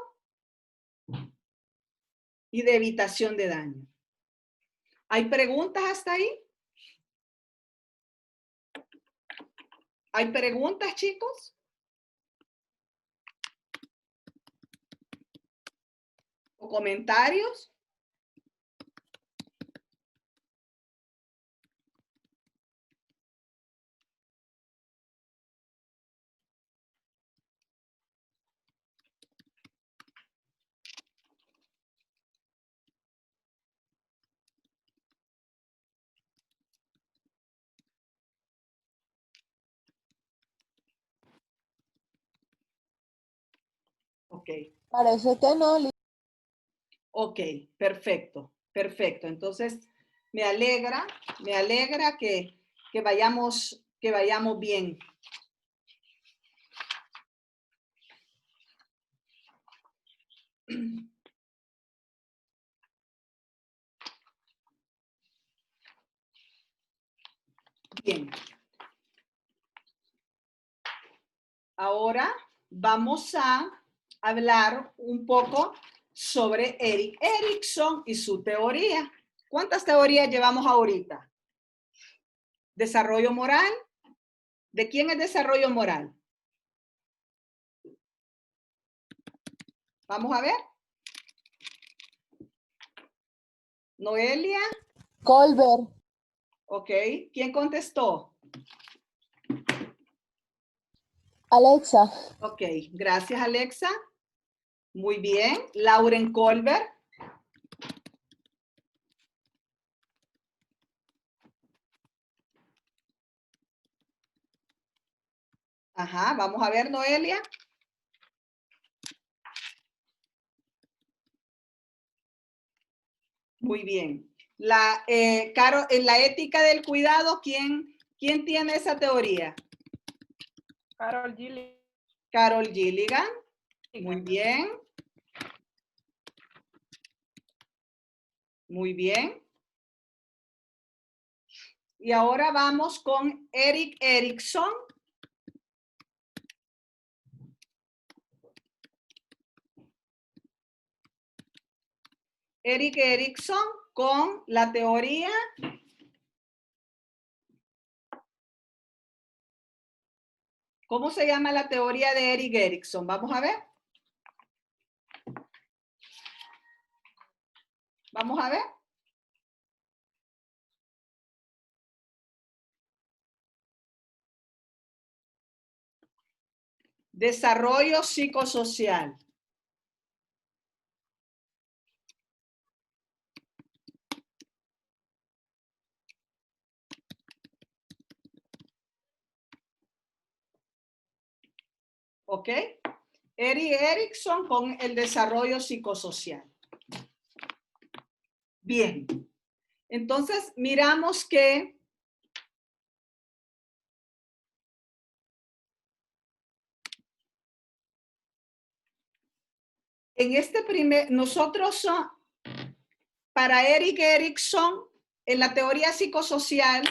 y de evitación de daño. ¿Hay preguntas hasta ahí? ¿Hay preguntas, chicos? ¿O comentarios? Ok.
Parece que no.
Ok, perfecto, perfecto. Entonces, me alegra que vayamos bien. Bien. Ahora vamos a hablar un poco sobre Erik Erikson y su teoría. ¿Cuántas teorías llevamos ahorita? Desarrollo moral. ¿De quién es desarrollo moral? Vamos a ver. Noelia.
Colbert.
Ok. ¿Quién contestó?
Alexa.
Ok. Gracias, Alexa. Muy bien. Lauren Colbert. Ajá. Vamos a ver, Noelia. Muy bien. Caro, en la ética del cuidado, ¿quién tiene esa teoría?
Carol Gilligan.
Carol Gilligan. Muy bien. Muy bien. Y ahora vamos con Erik Erikson. Erik Erikson con la teoría ¿cómo se llama la teoría de Erik Erikson? Vamos a ver. Vamos a ver. Desarrollo psicosocial. ¿Ok? Erik Erikson con el desarrollo psicosocial. Bien. Entonces, miramos que en este nosotros, para Erik Erikson, en la teoría psicosocial,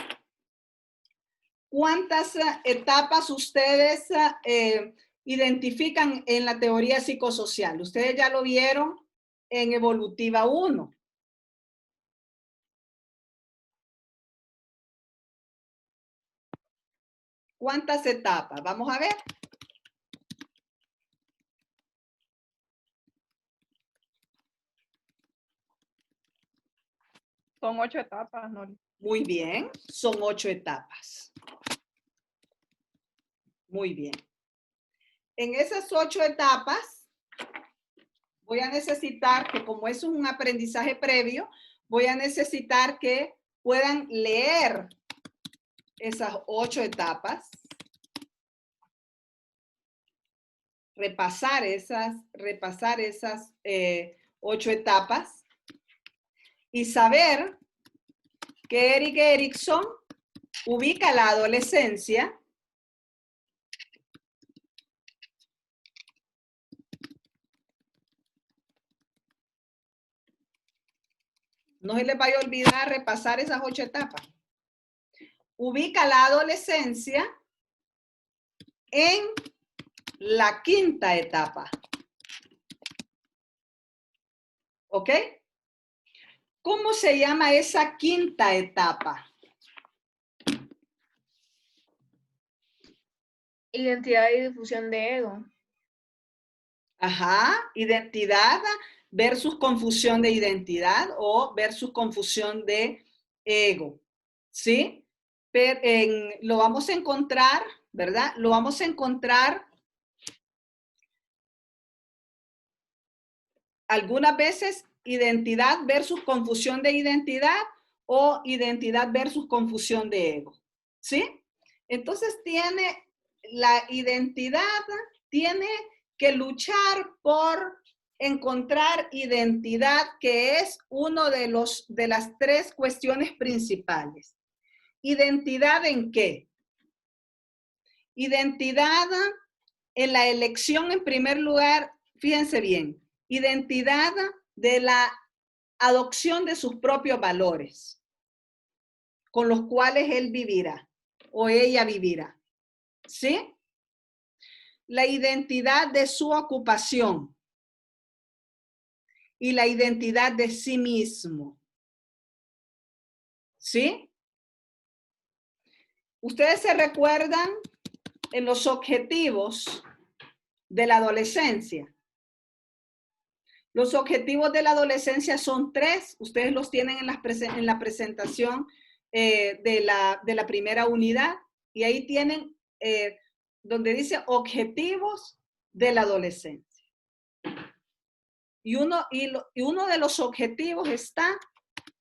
¿cuántas etapas ustedes identifican en la teoría psicosocial? Ustedes ya lo vieron en Evolutiva 1. ¿Cuántas etapas? Vamos a ver.
Son 8 etapas, Nori.
Muy bien, son 8 etapas. Muy bien. En esas 8 etapas, voy a necesitar que, como es un aprendizaje previo, voy a necesitar que puedan leer esas 8 etapas, repasar esas 8 etapas y saber que Erik Erikson ubica la adolescencia no se les vaya a olvidar repasar esas 8 etapas. Ubica la adolescencia en la 5ª etapa. ¿Ok? ¿Cómo se llama esa 5ª etapa?
Identidad y difusión de ego.
Ajá, identidad versus confusión de identidad o versus confusión de ego. ¿Sí? Pero lo vamos a encontrar, ¿verdad? Lo vamos a encontrar algunas veces identidad versus confusión de identidad o identidad versus confusión de ego. ¿Sí? Entonces la identidad tiene que luchar por encontrar identidad, que es uno de las 3 cuestiones principales. ¿Identidad en qué? Identidad en la elección, en primer lugar, fíjense bien, identidad de la adopción de sus propios valores, con los cuales él vivirá o ella vivirá. ¿Sí? La identidad de su ocupación y la identidad de sí mismo. ¿Sí? Ustedes se recuerdan en los objetivos de la adolescencia. Los objetivos de la adolescencia son 3. Ustedes los tienen en la presentación de la primera unidad. Y ahí tienen donde dice objetivos de la adolescencia. Y uno de los objetivos está,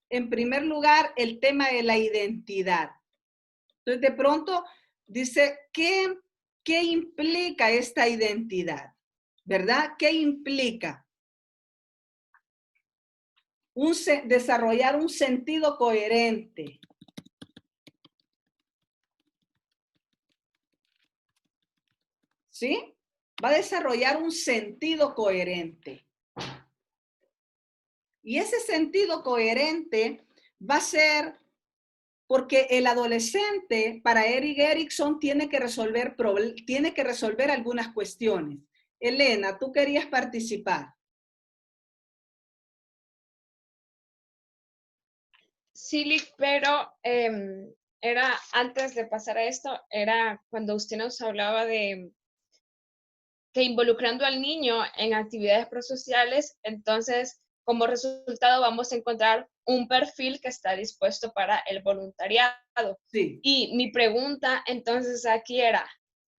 en primer lugar, el tema de la identidad. Entonces, de pronto, dice, ¿qué implica esta identidad? ¿Verdad? ¿Qué implica? Desarrollar un sentido coherente. ¿Sí? Va a desarrollar un sentido coherente. Y ese sentido coherente va a ser porque el adolescente, para Erik Erikson, tiene que resolver algunas cuestiones. Elena, tú querías participar.
Sí, Liz, pero era antes de pasar a esto, era cuando usted nos hablaba de que involucrando al niño en actividades prosociales, entonces como resultado vamos a encontrar un perfil que está dispuesto para el voluntariado.
Sí.
Y mi pregunta entonces aquí era,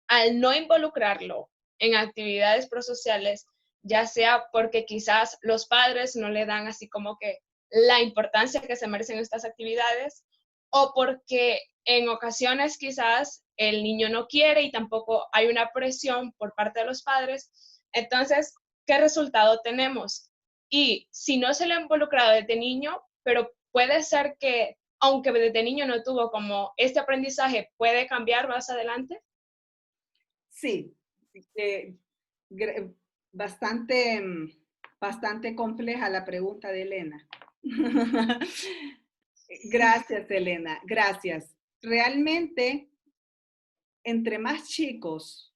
al no involucrarlo en actividades prosociales, ya sea porque quizás los padres no le dan así como que la importancia que se merecen estas actividades, o porque en ocasiones quizás el niño no quiere y tampoco hay una presión por parte de los padres, entonces, ¿qué resultado tenemos? Y si no se le ha involucrado desde niño, pero puede ser que, aunque desde niño no tuvo como este aprendizaje, puede cambiar más adelante.
Sí, bastante, bastante compleja la pregunta de Elena. Gracias, Elena, gracias. Realmente, entre más chicos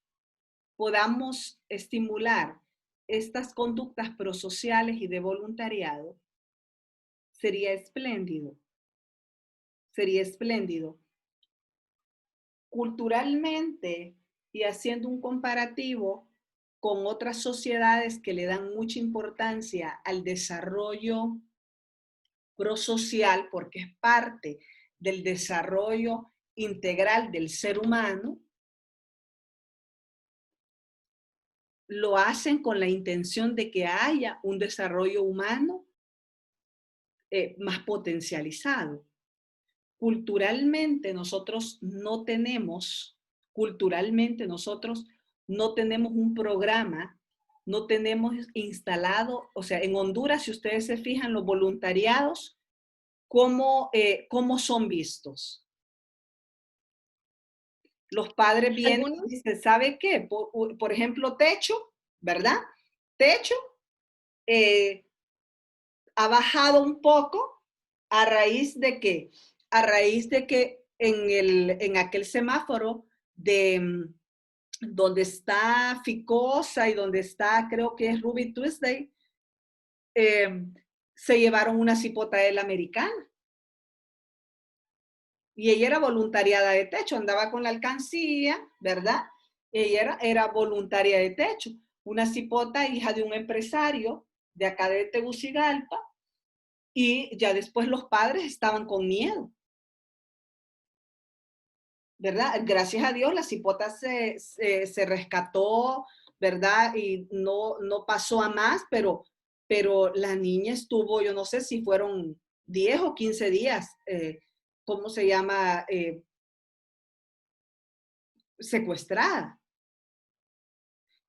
podamos estimular estas conductas prosociales y de voluntariado, sería espléndido. Sería espléndido. Culturalmente, y haciendo un comparativo con otras sociedades que le dan mucha importancia al desarrollo prosocial, porque es parte del desarrollo integral del ser humano, lo hacen con la intención de que haya un desarrollo humano más potencializado. Culturalmente nosotros no tenemos un programa, no tenemos instalado, o sea, en Honduras, si ustedes se fijan, los voluntariados, ¿cómo son vistos? Los padres vienen y dicen, ¿sabe qué? Por ejemplo, Techo, ¿verdad? Techo ha bajado un poco a raíz de ¿qué? A raíz de que en aquel semáforo de donde está Ficosa y donde está, creo que es Ruby Tuesday, se llevaron una cipota de la americana. Y ella era voluntariada de Techo, andaba con la alcancía, ¿verdad? Ella era voluntaria de Techo, una cipota hija de un empresario de acá de Tegucigalpa, y ya después los padres estaban con miedo, ¿verdad? Gracias a Dios la cipota se rescató, ¿verdad? Y no pasó a más, pero la niña estuvo, yo no sé si fueron 10 o 15 días, ¿cómo se llama? Secuestrada.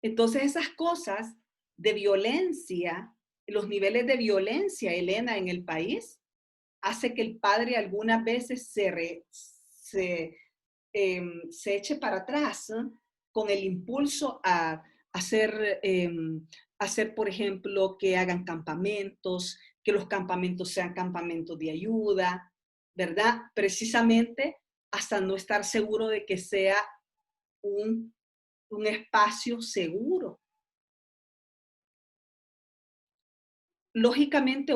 Entonces esas cosas de violencia, los niveles de violencia, Elena, en el país, hace que el padre algunas veces se eche para atrás, ¿eh? Con el impulso a hacer, por ejemplo, que hagan campamentos, que los campamentos sean campamentos de ayuda, ¿verdad? Precisamente hasta no estar seguro de que sea un espacio seguro. Lógicamente,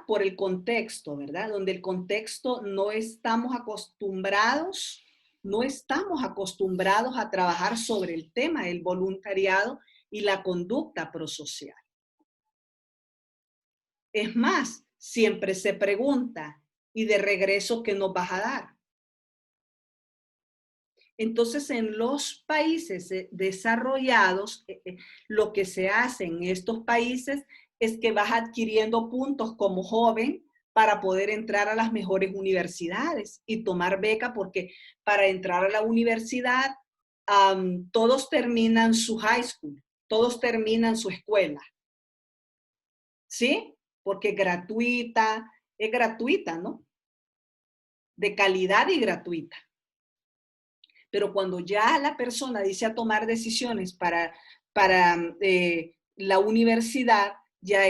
por el contexto, ¿verdad? Donde el contexto no estamos acostumbrados no estamos acostumbrados a trabajar sobre el tema del voluntariado y la conducta prosocial. Es más, siempre se pregunta, ¿y de regreso qué nos vas a dar? Entonces, en los países desarrollados, lo que se hace en estos países es que vas adquiriendo puntos como joven para poder entrar a las mejores universidades y tomar beca, porque para entrar a la universidad, todos terminan su high school, todos terminan su escuela, ¿sí? Porque es gratuita, ¿no? De calidad y gratuita. Pero cuando ya la persona dice a tomar decisiones para la universidad, ya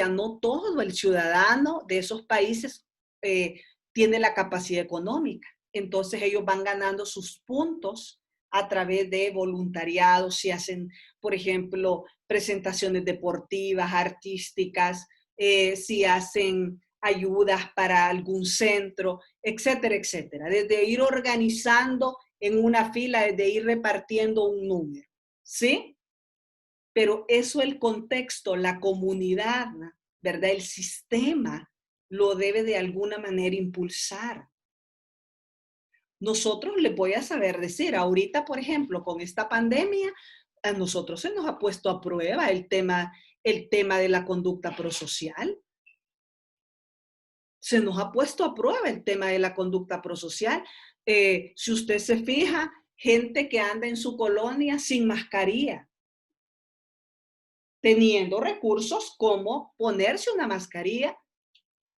no todo el ciudadano de esos países tiene la capacidad económica. Entonces ellos van ganando sus puntos a través de voluntariado, si hacen, por ejemplo, presentaciones deportivas, artísticas, si hacen ayudas para algún centro, etcétera, etcétera. Desde ir organizando en una fila, desde ir repartiendo un número, ¿sí? Pero eso, el contexto, la comunidad, ¿verdad? El sistema lo debe de alguna manera impulsar. Nosotros les voy a saber decir, ahorita, por ejemplo, con esta pandemia, a nosotros se nos ha puesto a prueba el tema de la conducta prosocial. Se nos ha puesto a prueba el tema de la conducta prosocial. Si usted se fija, gente que anda en su colonia sin mascarilla, teniendo recursos como ponerse una mascarilla,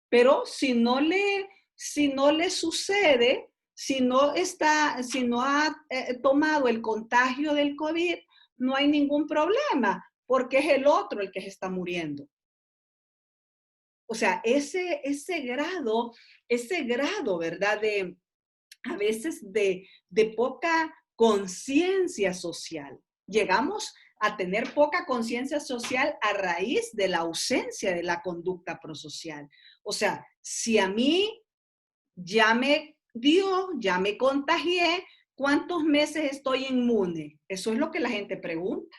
pero si no le sucede, si no ha tomado el contagio del COVID, no hay ningún problema, porque es el otro el que se está muriendo. O sea, ese grado, ¿verdad? A veces de poca conciencia social. Llegamos a tener poca conciencia social a raíz de la ausencia de la conducta prosocial. O sea, si a mí ya me dio, ya me contagié, ¿cuántos meses estoy inmune? Eso es lo que la gente pregunta,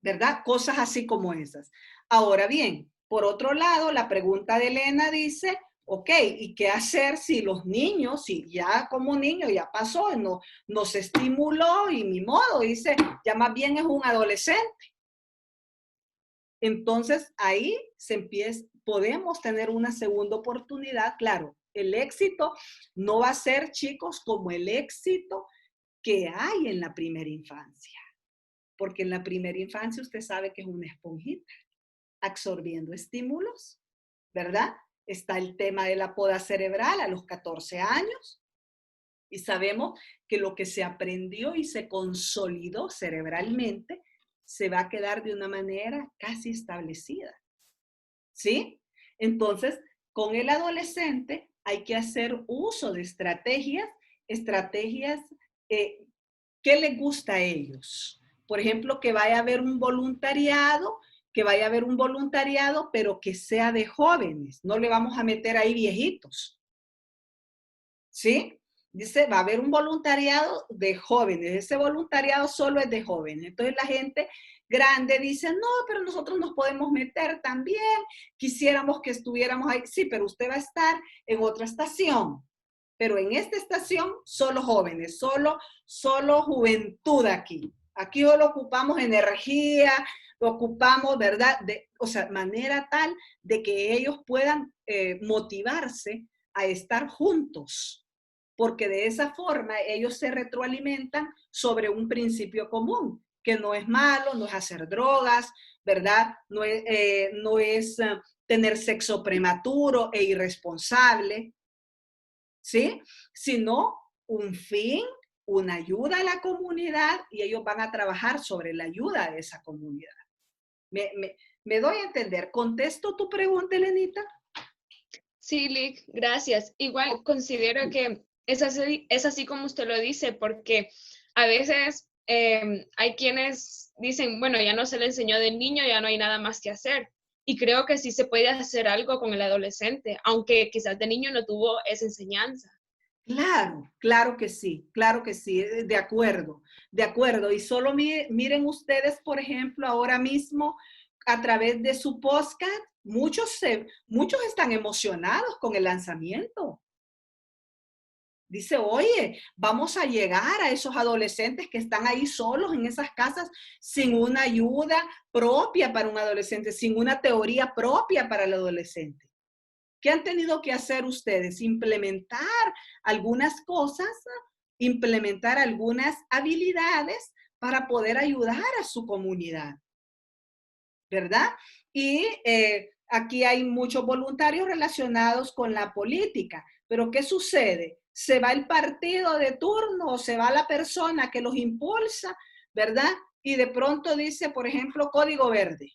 ¿verdad? Cosas así como esas. Ahora bien, por otro lado, la pregunta de Elena dice, ok, ¿y qué hacer si los niños, si ya como niño ya pasó, no se estimuló y ni modo, dice, ya más bien es un adolescente? Entonces ahí podemos tener una segunda oportunidad. Claro, el éxito no va a ser, chicos, como el éxito que hay en la primera infancia. Porque en la primera infancia usted sabe que es una esponjita, absorbiendo estímulos, ¿verdad? Está el tema de la poda cerebral a los 14 años. Y sabemos que lo que se aprendió y se consolidó cerebralmente se va a quedar de una manera casi establecida. ¿Sí? Entonces, con el adolescente hay que hacer uso de estrategias que les gusta a ellos. Por ejemplo, que vaya a haber un voluntariado, pero que sea de jóvenes. No le vamos a meter ahí viejitos. ¿Sí? Dice, va a haber un voluntariado de jóvenes. Ese voluntariado solo es de jóvenes. Entonces la gente grande dice, no, pero nosotros nos podemos meter también. Quisiéramos que estuviéramos ahí. Sí, pero usted va a estar en otra estación. Pero en esta estación, solo jóvenes, solo juventud aquí. Aquí solo ocupamos energía, lo ocupamos, ¿verdad? O sea, manera tal de que ellos puedan motivarse a estar juntos. Porque de esa forma ellos se retroalimentan sobre un principio común, que no es malo, no es hacer drogas, ¿verdad? No es tener sexo prematuro e irresponsable, ¿sí? Sino un fin, una ayuda a la comunidad, y ellos van a trabajar sobre la ayuda de esa comunidad. ¿Me doy a entender? ¿Contesto tu pregunta, Elenita?
Sí, Lick, gracias. Igual considero que es así como usted lo dice, porque a veces hay quienes dicen, bueno, ya no se le enseñó de niño, ya no hay nada más que hacer. Y creo que sí se puede hacer algo con el adolescente, aunque quizás de niño no tuvo esa enseñanza.
Claro, claro que sí, de acuerdo, de acuerdo. Y solo miren ustedes, por ejemplo, ahora mismo a través de su podcast, muchos están emocionados con el lanzamiento. Dice, oye, vamos a llegar a esos adolescentes que están ahí solos en esas casas sin una ayuda propia para un adolescente, sin una teoría propia para el adolescente. ¿Qué han tenido que hacer ustedes? Implementar algunas cosas, implementar algunas habilidades para poder ayudar a su comunidad, ¿verdad? Y aquí hay muchos voluntarios relacionados con la política, pero ¿qué sucede? Se va el partido de turno o se va la persona que los impulsa, ¿verdad? Y de pronto dice, por ejemplo, código verde,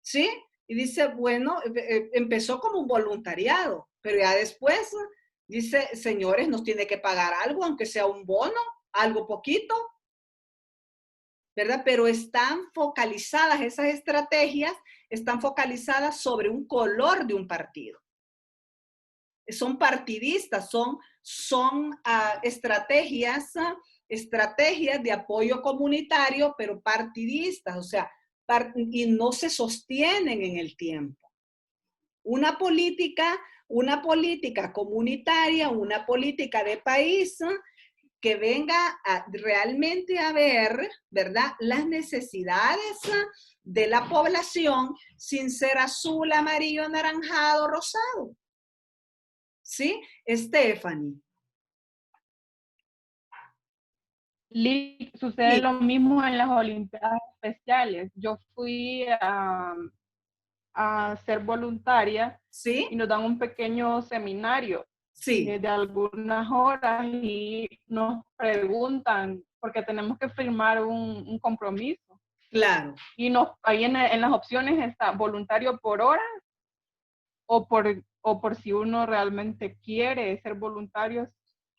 ¿sí? Y dice, bueno, empezó como un voluntariado, pero ya después dice, señores, nos tiene que pagar algo, aunque sea un bono, algo poquito, ¿verdad? Pero están focalizadas, esas estrategias están focalizadas sobre un color de un partido. Son partidistas, son estrategias de apoyo comunitario, pero partidistas, o sea, y no se sostienen en el tiempo. Una política comunitaria, una política de país que venga realmente a ver, ¿verdad?, las necesidades de la población sin ser azul, amarillo, anaranjado, rosado. ¿Sí? Stephanie.
Sucede
Sí.
lo mismo en las Olimpiadas Especiales. Yo fui a ser voluntaria
¿Sí?
y nos dan un pequeño seminario
Sí.
de algunas horas y nos preguntan, porque tenemos que firmar un compromiso.
Claro.
Y ahí en las opciones está voluntario por hora o por si uno realmente quiere ser voluntario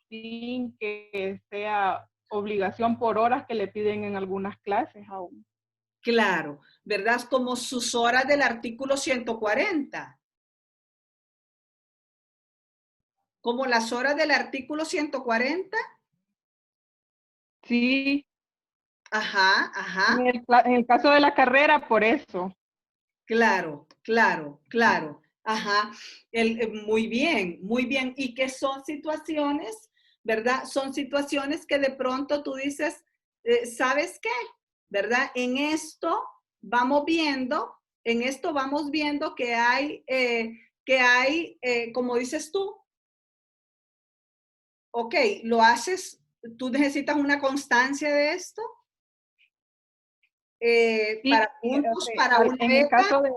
sin que sea obligación por horas que le piden en algunas clases aún.
Claro, ¿verdad? Como sus horas del artículo 140. Como las horas del artículo 140.
Sí,
Ajá, ajá.
en el caso de la carrera, por eso.
Claro, claro, claro. Ajá. Muy bien, muy bien. Y que son situaciones, ¿verdad? Son situaciones que de pronto tú dices, ¿sabes qué? ¿Verdad? En esto vamos viendo que hay, como dices tú, ok, lo haces, tú necesitas una constancia de esto,
Sí,
para puntos para una
en el
beca,
caso de,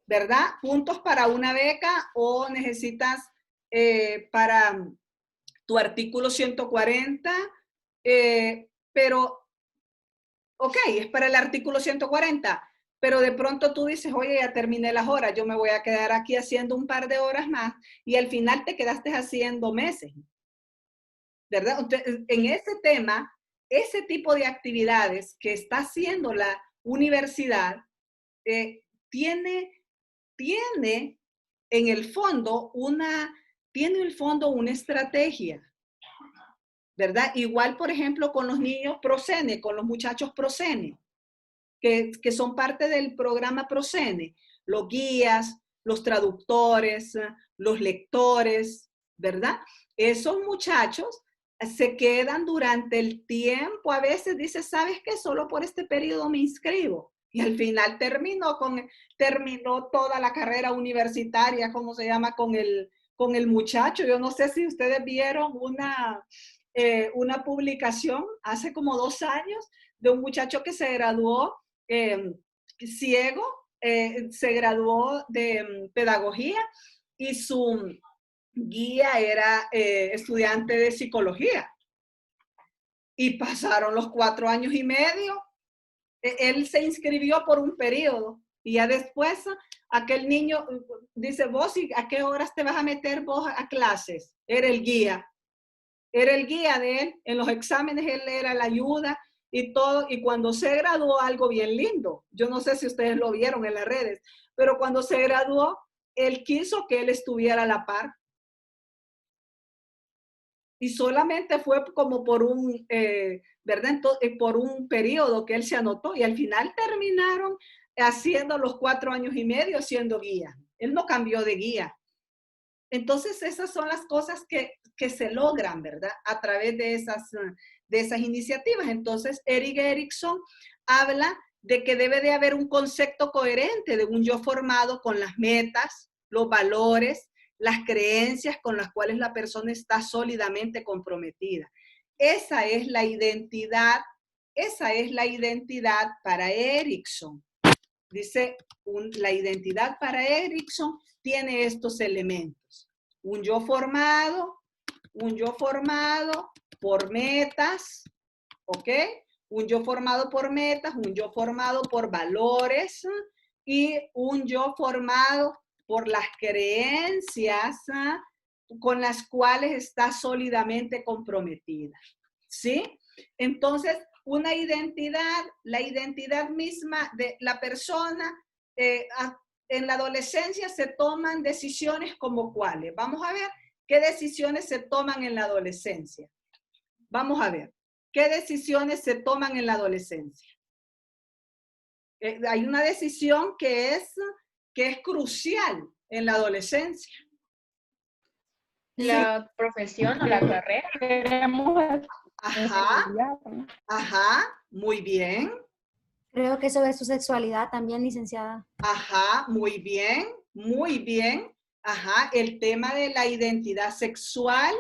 ¿verdad? Puntos para una beca o necesitas para tu artículo 140, pero, ok, es para el artículo 140, pero de pronto tú dices, oye, ya terminé las horas, yo me voy a quedar aquí haciendo un par de horas más y al final te quedaste haciendo meses, ¿verdad? Entonces, en ese tema, ese tipo de actividades que está haciendo la universidad tiene tiene en el fondo una estrategia, ¿verdad? Igual, por ejemplo, con los niños Procene, con los muchachos Procene, que son parte del programa Procene, los guías, los traductores, los lectores, ¿verdad? Esos muchachos se quedan durante el tiempo, a veces dice, ¿sabes qué? Solo por este periodo me inscribo. Y al final terminó toda la carrera universitaria, ¿cómo se llama? Con el muchacho. Yo no sé si ustedes vieron una publicación hace como 2 años de un muchacho que se graduó ciego, se graduó de pedagogía y su guía era estudiante de psicología. Y pasaron los 4 años y medio. Él se inscribió por un periodo y ya después aquel niño dice, vos, ¿a qué horas te vas a meter vos a clases? Era el guía. Era el guía de él. En los exámenes él era la ayuda y todo. Y cuando se graduó, algo bien lindo. Yo no sé si ustedes lo vieron en las redes, pero cuando se graduó, él quiso que él estuviera a la par. Y solamente fue como por un, ¿verdad? Entonces, por un periodo que él se anotó y al final terminaron haciendo los 4 años y medio siendo guía. Él no cambió de guía. Entonces, esas son las cosas que se logran, ¿verdad? A través de esas iniciativas. Entonces, Erik Erikson habla de que debe de haber un concepto coherente de un yo formado con las metas, los valores, las creencias con las cuales la persona está sólidamente comprometida. Esa es la identidad para Erikson. Dice, la identidad para Erikson tiene estos elementos. Un yo formado por metas, ¿ok? Un yo formado por metas, un yo formado por valores y un yo formado por las creencias con las cuales está sólidamente comprometida, ¿sí? Entonces, una identidad, la identidad misma de la persona, en la adolescencia se toman decisiones como cuáles. Vamos a ver qué decisiones se toman en la adolescencia. Vamos a ver, ¿qué decisiones se toman en la adolescencia? Hay una decisión que es crucial en la adolescencia.
La profesión o la carrera.
Queremos
Ajá,
estudiar, ¿no?
ajá, muy bien.
Creo que sobre su sexualidad también, licenciada.
Ajá, muy bien, muy bien. Ajá, el tema de la identidad sexual,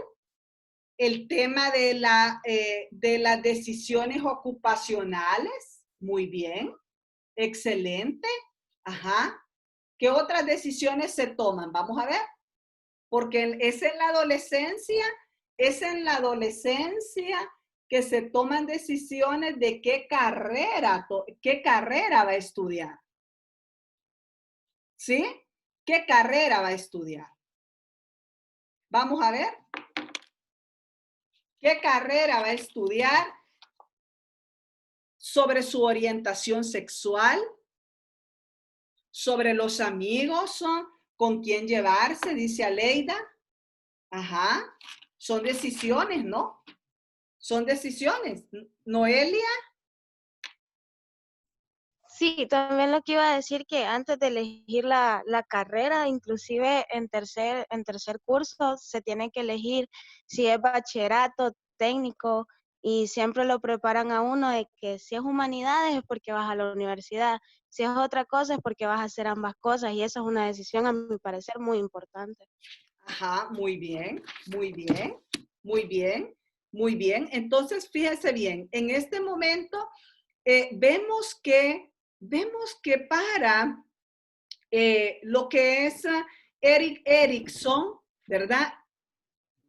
el tema de las decisiones ocupacionales, muy bien, excelente. Ajá. ¿Qué otras decisiones se toman? Vamos a ver. Porque es en la adolescencia que se toman decisiones de qué carrera va a estudiar. ¿Sí? ¿Qué carrera va a estudiar? Vamos a ver. ¿Qué carrera va a estudiar? Sobre su orientación sexual, sobre los amigos, con quién llevarse, dice Aleida. Ajá. Son decisiones, ¿no? Son decisiones. Noelia.
Sí, también lo que iba a decir que antes de elegir la carrera, inclusive en tercer curso, se tiene que elegir si es bachillerato, técnico, y siempre lo preparan a uno de que si es humanidades es porque vas a la universidad, si es otra cosa es porque vas a hacer ambas cosas, y eso es una decisión, a mi parecer, muy importante.
Ajá, muy bien, muy bien, muy bien, muy bien. Entonces, fíjese bien, en este momento vemos que para lo que es Erik Erikson, ¿verdad?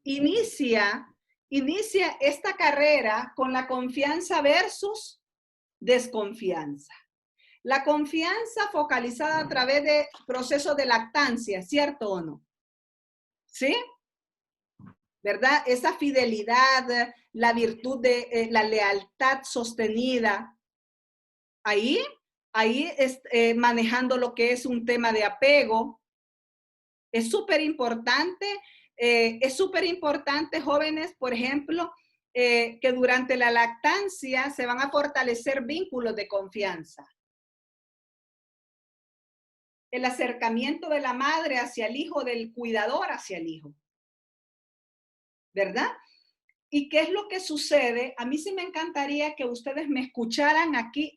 Inicia esta carrera con la confianza versus desconfianza. La confianza focalizada a través de procesos de lactancia, ¿cierto o no? ¿Sí? ¿Verdad? Esa fidelidad, la virtud de la lealtad sostenida. Ahí es manejando lo que es un tema de apego. Es súper importante, jóvenes, por ejemplo, que durante la lactancia se van a fortalecer vínculos de confianza. El acercamiento de la madre hacia el hijo, del cuidador hacia el hijo. ¿Verdad? ¿Y qué es lo que sucede? A mí sí me encantaría que ustedes me escucharan aquí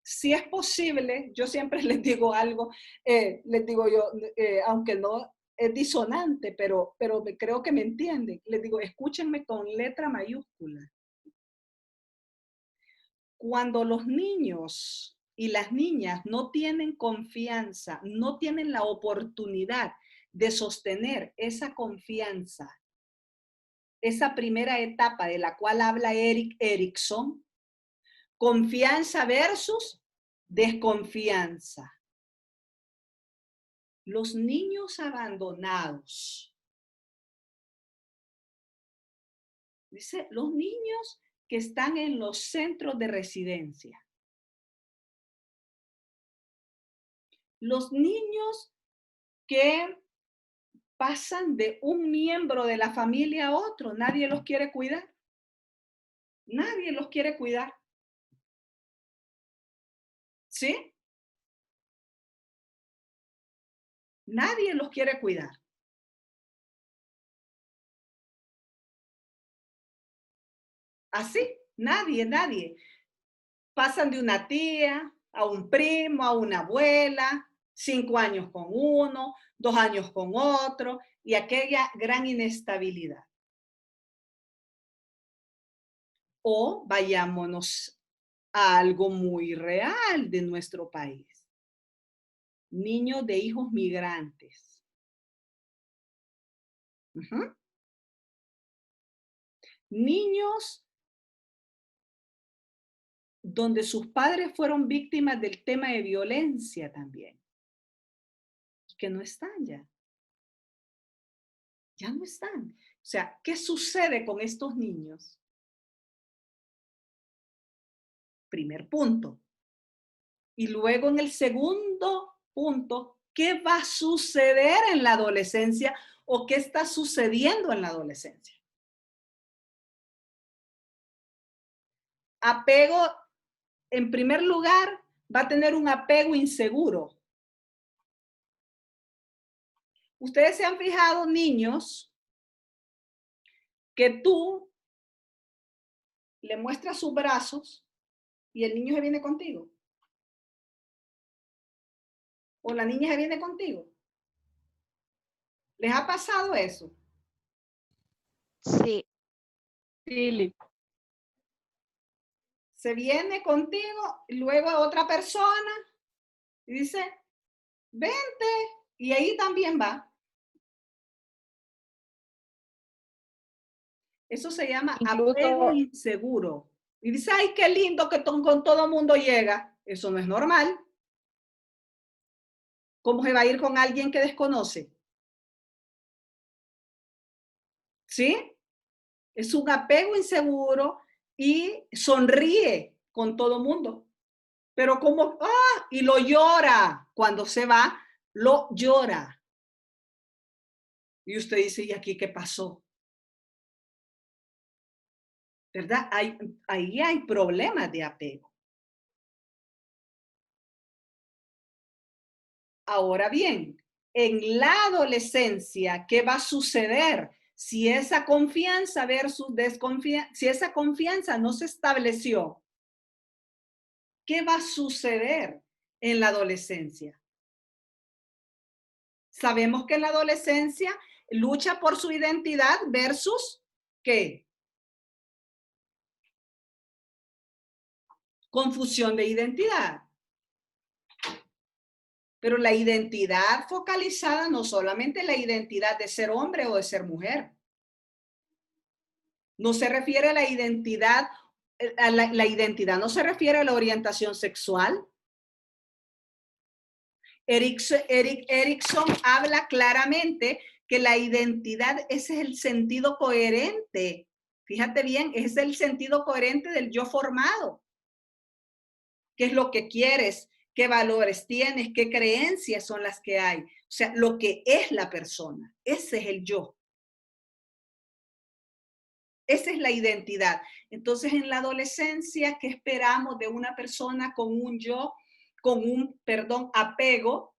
si es posible, yo siempre les digo algo, les digo yo, aunque no es disonante, pero creo que me entienden. Les digo, escúchenme con letra mayúscula. Cuando los niños y las niñas no tienen confianza, no tienen la oportunidad de sostener esa confianza, esa primera etapa de la cual habla Erik Erikson, confianza versus desconfianza. Los niños abandonados. Dice, los niños que están en los centros de residencia. Los niños que pasan de un miembro de la familia a otro. Nadie los quiere cuidar. Nadie los quiere cuidar. ¿Sí? Nadie los quiere cuidar. Así, nadie. Pasan de una tía a un primo, a una abuela, 5 años con uno, 2 años con otro, y aquella gran inestabilidad. O vayámonos a algo muy real de nuestro país. Niños de hijos migrantes. Niños donde sus padres fueron víctimas del tema de violencia también. Que no están ya. Ya no están. O sea, ¿qué sucede con estos niños? Primer punto. Y luego en el segundo punto, ¿qué va a suceder en la adolescencia o qué está sucediendo en la adolescencia? Apego, en primer lugar, va a tener un apego inseguro. Ustedes se han fijado, niños, que tú le muestras sus brazos y el niño se viene contigo. O la niña se viene contigo. ¿Les ha pasado eso?
Sí.
Sí,
Se viene contigo y luego otra persona y dice, vente, y ahí también va. Eso se llama apego inseguro. Y dice, ay, qué lindo que con todo mundo llega. Eso no es normal. ¿Cómo se va a ir con alguien que desconoce? ¿Sí? Es un apego inseguro y sonríe con todo mundo. Pero como, y lo llora. Cuando se va, lo llora. Y usted dice, ¿y aquí qué pasó? ¿Verdad? Ahí hay problemas de apego. Ahora bien, en la adolescencia, ¿qué va a suceder? Si esa confianza versus desconfianza, si esa confianza no se estableció, ¿qué va a suceder en la adolescencia? Sabemos que en la adolescencia lucha por su identidad versus ¿qué? Confusión de identidad. Pero la identidad focalizada no solamente la identidad de ser hombre o de ser mujer. No se refiere a la identidad, la identidad no se refiere a la orientación sexual. Erikson habla claramente que la identidad ese es el sentido coherente. Fíjate bien, es el sentido coherente del yo formado. ¿Qué es lo que quieres? ¿Qué valores tienes? ¿Qué creencias son las que hay? O sea, lo que es la persona. Ese es el yo. Esa es la identidad. Entonces, en la adolescencia, ¿qué esperamos de una persona con un yo, con un, apego,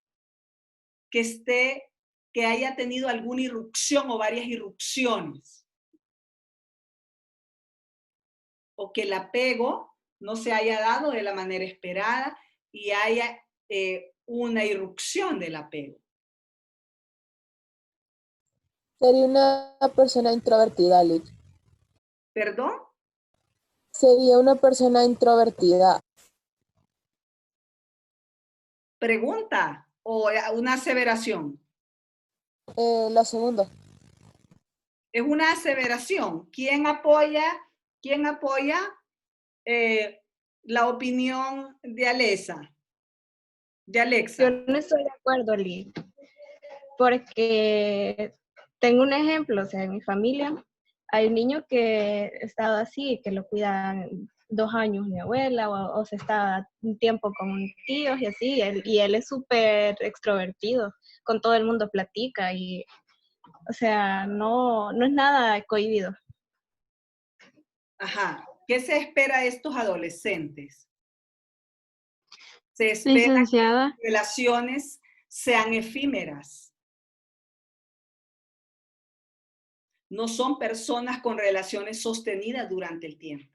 que haya tenido alguna irrupción o varias irrupciones? O que el apego no se haya dado de la manera esperada y haya una irrupción del apego.
Sería una persona introvertida, Liz.
¿Perdón?
Sería una persona introvertida.
¿Pregunta o una aseveración?
Lo segundo.
Es una aseveración. ¿Quién apoya la opinión de Alexa? De Alexa.
Yo no estoy de acuerdo, Lee, porque tengo un ejemplo, o sea, en mi familia hay un niño que estaba así, que lo cuidan 2 años mi abuela, o se está un tiempo con tíos y así, y él es súper extrovertido, con todo el mundo platica y
O sea, no es nada cohibido.
Ajá. ¿Qué se espera de estos adolescentes? Se espera
Licenciada.
que las relaciones sean efímeras. No son personas con relaciones sostenidas durante el tiempo.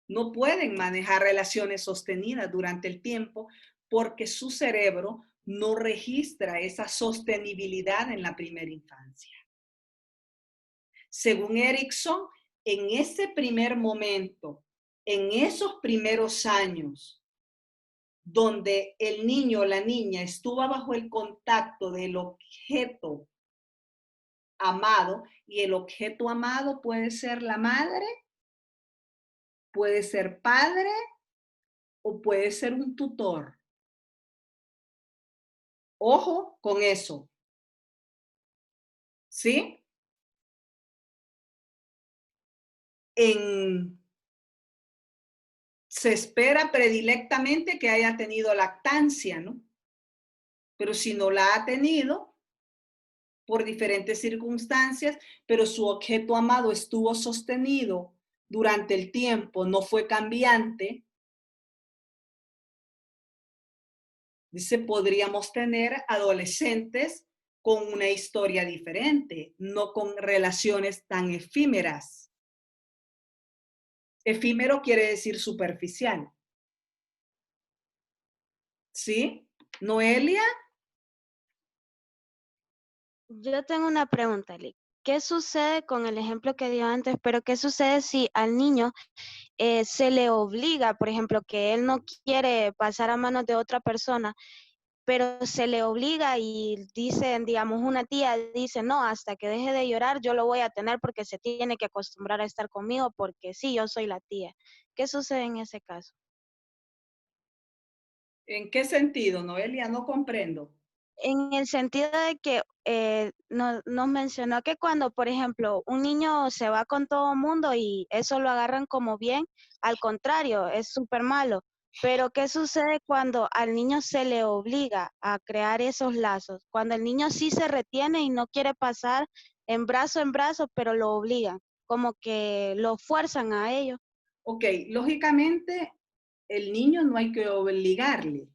No pueden manejar relaciones sostenidas durante el tiempo porque su cerebro no registra esa sostenibilidad en la primera infancia. Según Erickson, en ese primer momento, en esos primeros años, donde el niño o la niña estuvo bajo el contacto del objeto amado, y el objeto amado puede ser la madre, puede ser padre o puede ser un tutor. Ojo con eso. ¿Sí? Se espera predilectamente que haya tenido lactancia, ¿no? Pero si no la ha tenido, por diferentes circunstancias, pero su objeto amado estuvo sostenido durante el tiempo, no fue cambiante, dice, podríamos tener adolescentes con una historia diferente, no con relaciones tan efímeras. Efímero quiere decir superficial. ¿Sí? Noelia.
Yo tengo una pregunta, Lick. ¿Qué sucede con el ejemplo que dio antes? Pero ¿qué sucede si al niño se le obliga, por ejemplo, que él no quiere pasar a manos de otra persona, pero se le obliga y dicen, digamos, una tía dice, no, hasta que deje de llorar yo lo voy a tener porque se tiene que acostumbrar a estar conmigo porque sí, yo soy la tía? ¿Qué sucede en ese caso?
¿En qué sentido, Noelia? No comprendo.
En el sentido de que nos mencionó que cuando, por ejemplo, un niño se va con todo el mundo y eso lo agarran como bien, al contrario, es súper malo. Pero ¿qué sucede cuando al niño se le obliga a crear esos lazos? Cuando el niño sí se retiene y no quiere pasar en brazo, pero lo obligan, como que lo fuerzan a ello.
Ok, lógicamente el niño no hay que obligarle,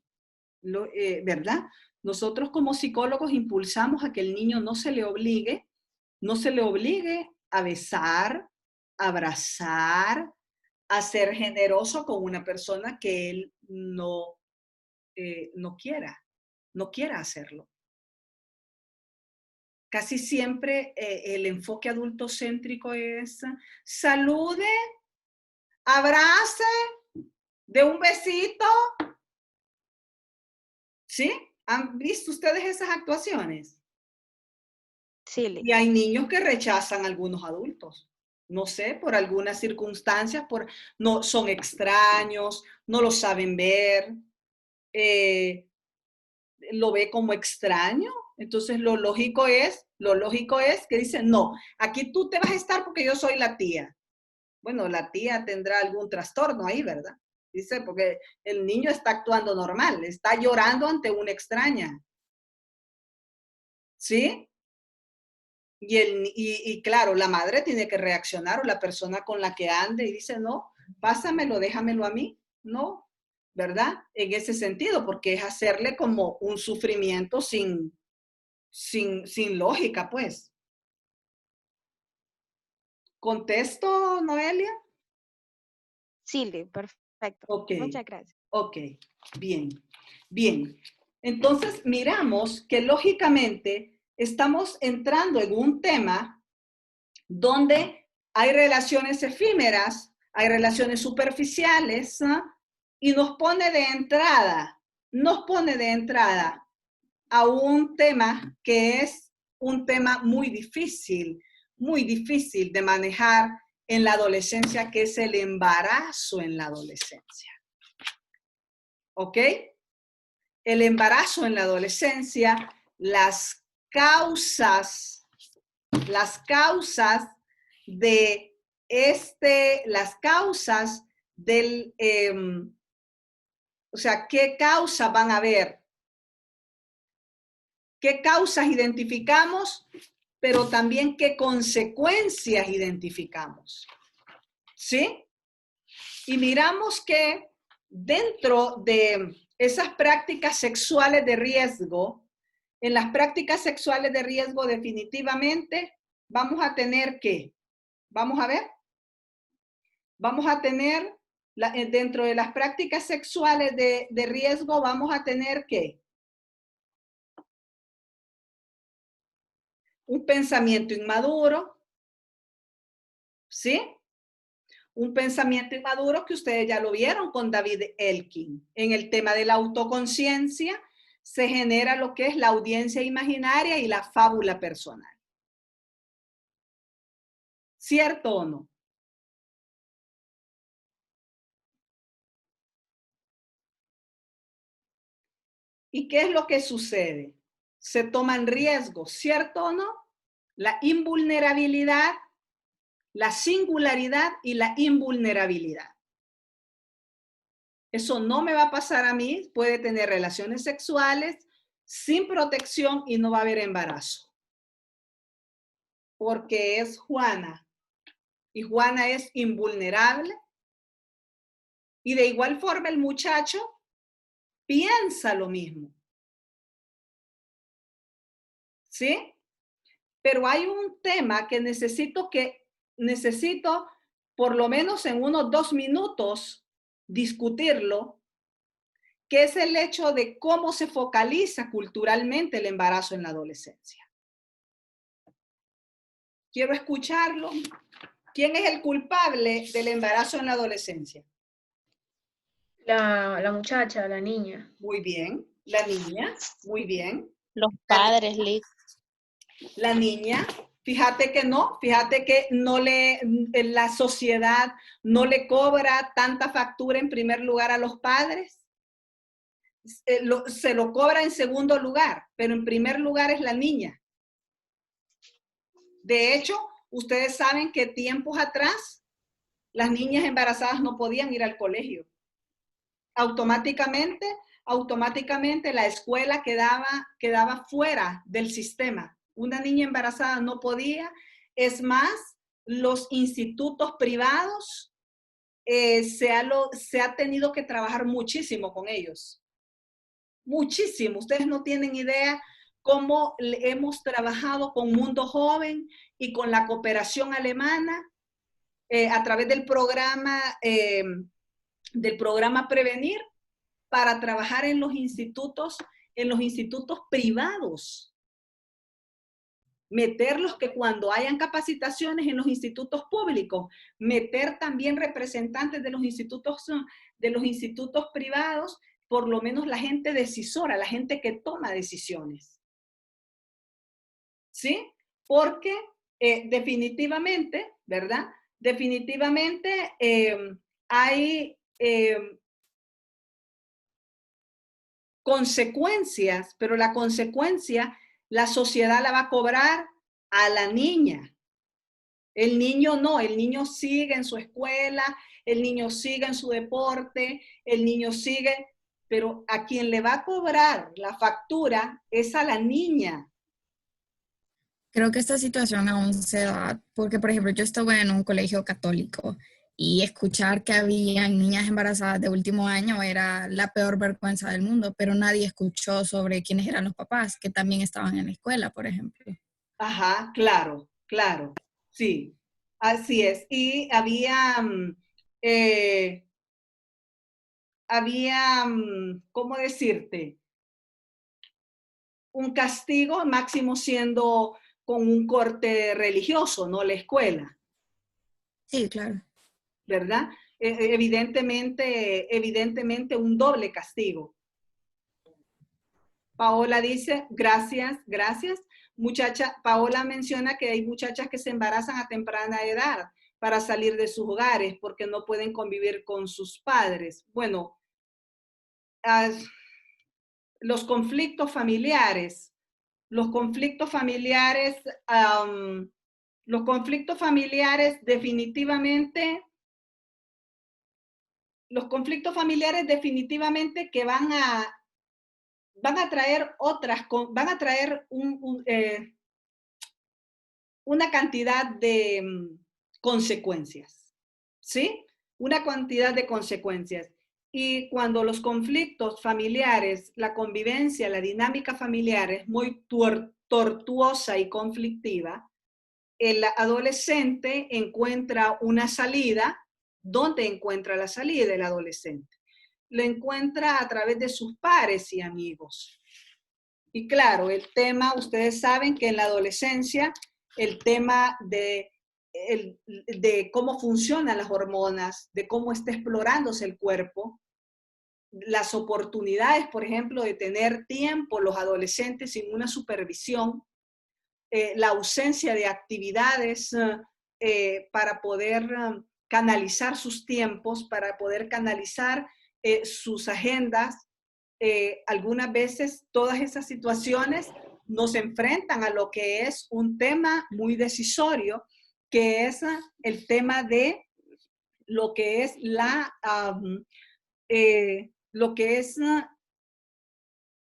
¿verdad? Nosotros como psicólogos impulsamos a que el niño no se le obligue a besar, a abrazar, a ser generoso con una persona que él no quiera hacerlo. Casi siempre el enfoque adultocéntrico es salude, abrace, de un besito. ¿Sí? ¿Han visto ustedes esas actuaciones?
Sí,
Y hay niños que rechazan a algunos adultos. No sé, por algunas circunstancias, no son extraños, no lo saben ver, lo ve como extraño. Entonces lo lógico es que dicen, no, aquí tú te vas a estar porque yo soy la tía. Bueno, la tía tendrá algún trastorno ahí, ¿verdad? Dice, porque el niño está actuando normal, está llorando ante una extraña. ¿Sí? Y claro, la madre tiene que reaccionar, o la persona con la que ande y dice, no, pásamelo, déjamelo a mí. No, ¿verdad? En ese sentido, porque es hacerle como un sufrimiento sin lógica, pues. ¿Contesto, Noelia?
Sí, perfecto.
Ok,
Muchas gracias.
ok, bien, bien. Entonces, miramos que lógicamente estamos entrando en un tema donde hay relaciones efímeras, hay relaciones superficiales, ¿no? Y nos pone de entrada a un tema que es un tema muy difícil de manejar en la adolescencia, que es el embarazo en la adolescencia. ¿Ok? El embarazo en la adolescencia, las causas del, o sea, ¿qué causas van a haber? qué causas identificamos, pero también qué consecuencias identificamos. ¿Sí? Y miramos que dentro de esas prácticas sexuales de riesgo, en las prácticas sexuales de riesgo definitivamente vamos a tener que, vamos a ver, vamos a tener, dentro de las prácticas sexuales de riesgo vamos a tener que un pensamiento inmaduro, ¿sí? Un pensamiento inmaduro que ustedes ya lo vieron con David Elkin. En el tema de la autoconciencia se genera lo que es la audiencia imaginaria y la fábula personal. ¿Cierto o no? ¿Y qué es lo que sucede? Se toman riesgos, ¿cierto o no? La invulnerabilidad, la singularidad y la invulnerabilidad. Eso no me va a pasar a mí, puede tener relaciones sexuales sin protección y no va a haber embarazo. Porque es Juana. Y Juana es invulnerable. Y de igual forma el muchacho piensa lo mismo. ¿Sí? Pero hay un tema que necesito por lo menos en unos 2 minutos discutirlo, que es el hecho de cómo se focaliza culturalmente el embarazo en la adolescencia. Quiero escucharlo. ¿Quién es el culpable del embarazo en la adolescencia?
La muchacha, la niña.
Muy bien. La niña, muy bien.
Los padres, Liz.
La niña, fíjate que no la sociedad no le cobra tanta factura en primer lugar a los padres. Se lo cobra en segundo lugar, pero en primer lugar es la niña. De hecho, ustedes saben que tiempos atrás las niñas embarazadas no podían ir al colegio. Automáticamente la escuela quedaba fuera del sistema. Una niña embarazada no podía. Es más, los institutos privados se ha tenido que trabajar muchísimo con ellos. Muchísimo. Ustedes no tienen idea cómo hemos trabajado con Mundo Joven y con la cooperación alemana a través del programa Prevenir para trabajar en los institutos privados. Meterlos que cuando hayan capacitaciones en los institutos públicos, meter también representantes de los institutos privados, por lo menos la gente decisora, la gente que toma decisiones. ¿Sí? Porque definitivamente, ¿verdad? Definitivamente hay consecuencias, pero la consecuencia la sociedad la va a cobrar a la niña. El niño no, el niño sigue en su escuela, el niño sigue en su deporte, el niño sigue, pero a quien le va a cobrar la factura es a la niña.
Creo que esta situación aún se da porque, por ejemplo, yo estuve en un colegio católico y escuchar que había niñas embarazadas de último año era la peor vergüenza del mundo, pero nadie escuchó sobre quiénes eran los papás, que también estaban en la escuela, por ejemplo.
Ajá, claro, sí, así es. Y había, ¿cómo decirte? Un castigo máximo siendo con un corte religioso, ¿no? La escuela.
Sí, claro.
¿Verdad? Evidentemente un doble castigo. Paola dice, gracias. Paola menciona que hay muchachas que se embarazan a temprana edad para salir de sus hogares porque no pueden convivir con sus padres. Bueno, los conflictos familiares definitivamente que van van a traer van a traer una cantidad de consecuencias, ¿sí? Una cantidad de consecuencias. Y cuando los conflictos familiares, la convivencia, la dinámica familiar es muy tortuosa y conflictiva, el adolescente encuentra una salida. ¿Dónde encuentra la salida el adolescente? Lo encuentra a través de sus pares y amigos. Y claro, el tema, ustedes saben que en la adolescencia, el tema de cómo funcionan las hormonas, de cómo está explorándose el cuerpo, las oportunidades, por ejemplo, de tener tiempo los adolescentes sin una supervisión, la ausencia de actividades para poder canalizar sus tiempos, para poder canalizar sus agendas. Algunas veces todas esas situaciones nos enfrentan a lo que es un tema muy decisorio, que es el tema de lo que es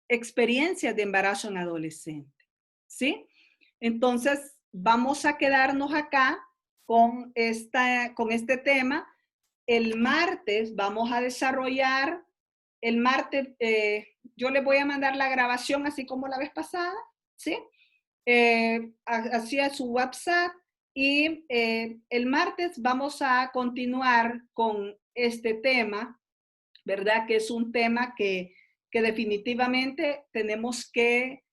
experiencia de embarazo en adolescente, ¿sí? Entonces, vamos a quedarnos acá con este tema. El martes vamos a desarrollar, yo les voy a mandar la grabación así como la vez pasada, ¿sí? Así a su WhatsApp. Y el martes vamos a continuar con este tema, ¿verdad? Que es un tema que definitivamente tenemos que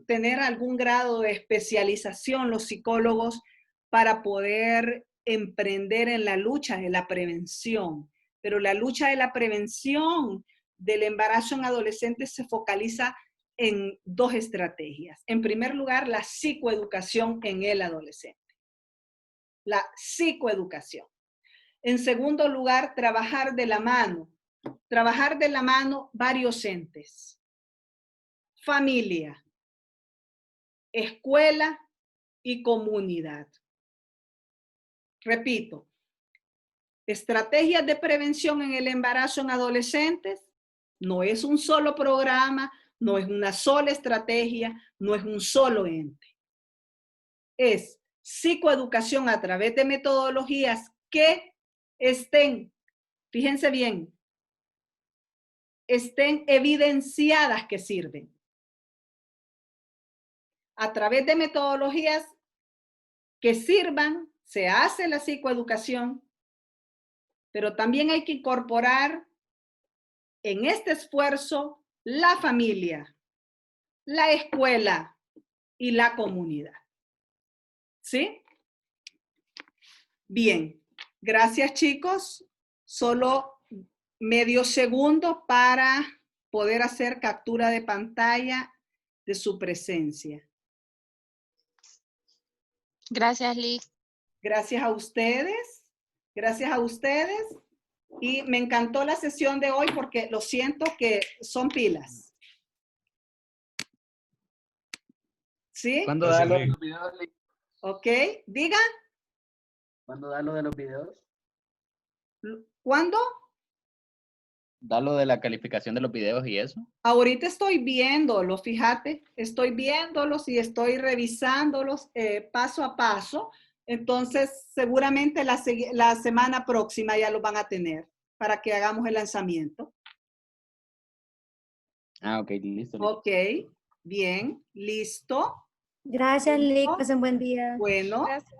tener algún grado de especialización los psicólogos para poder emprender en la lucha de la prevención. Pero la lucha de la prevención del embarazo en adolescentes se focaliza en dos estrategias. En primer lugar, la psicoeducación en el adolescente. La psicoeducación. En segundo lugar, trabajar de la mano. Trabajar de la mano varios entes. Familia, escuela y comunidad. Repito, estrategias de prevención en el embarazo en adolescentes no es un solo programa, no es una sola estrategia, no es un solo ente. Es psicoeducación a través de metodologías que estén, fíjense bien, estén evidenciadas que sirven. A través de metodologías que sirvan, se hace la psicoeducación, pero también hay que incorporar en este esfuerzo la familia, la escuela y la comunidad. ¿Sí? Bien, gracias chicos. Solo medio segundo para poder hacer captura de pantalla de su presencia.
Gracias, Liz.
Gracias a ustedes. Gracias a ustedes. Y me encantó la sesión de hoy porque lo siento que son pilas. ¿Sí?
¿Cuándo da lo de los videos?
Ok, diga.
¿Cuándo da lo de los videos?
¿Cuándo?
¿Da lo de la calificación de los videos y eso?
Ahorita estoy viéndolos, fíjate, estoy viéndolos y estoy revisándolos paso a paso. Entonces, seguramente la semana próxima ya los van a tener para que hagamos el lanzamiento.
Ah, ok, listo.
Ok, bien, listo.
Gracias, Lick. Pasen buen día.
Bueno.
Gracias.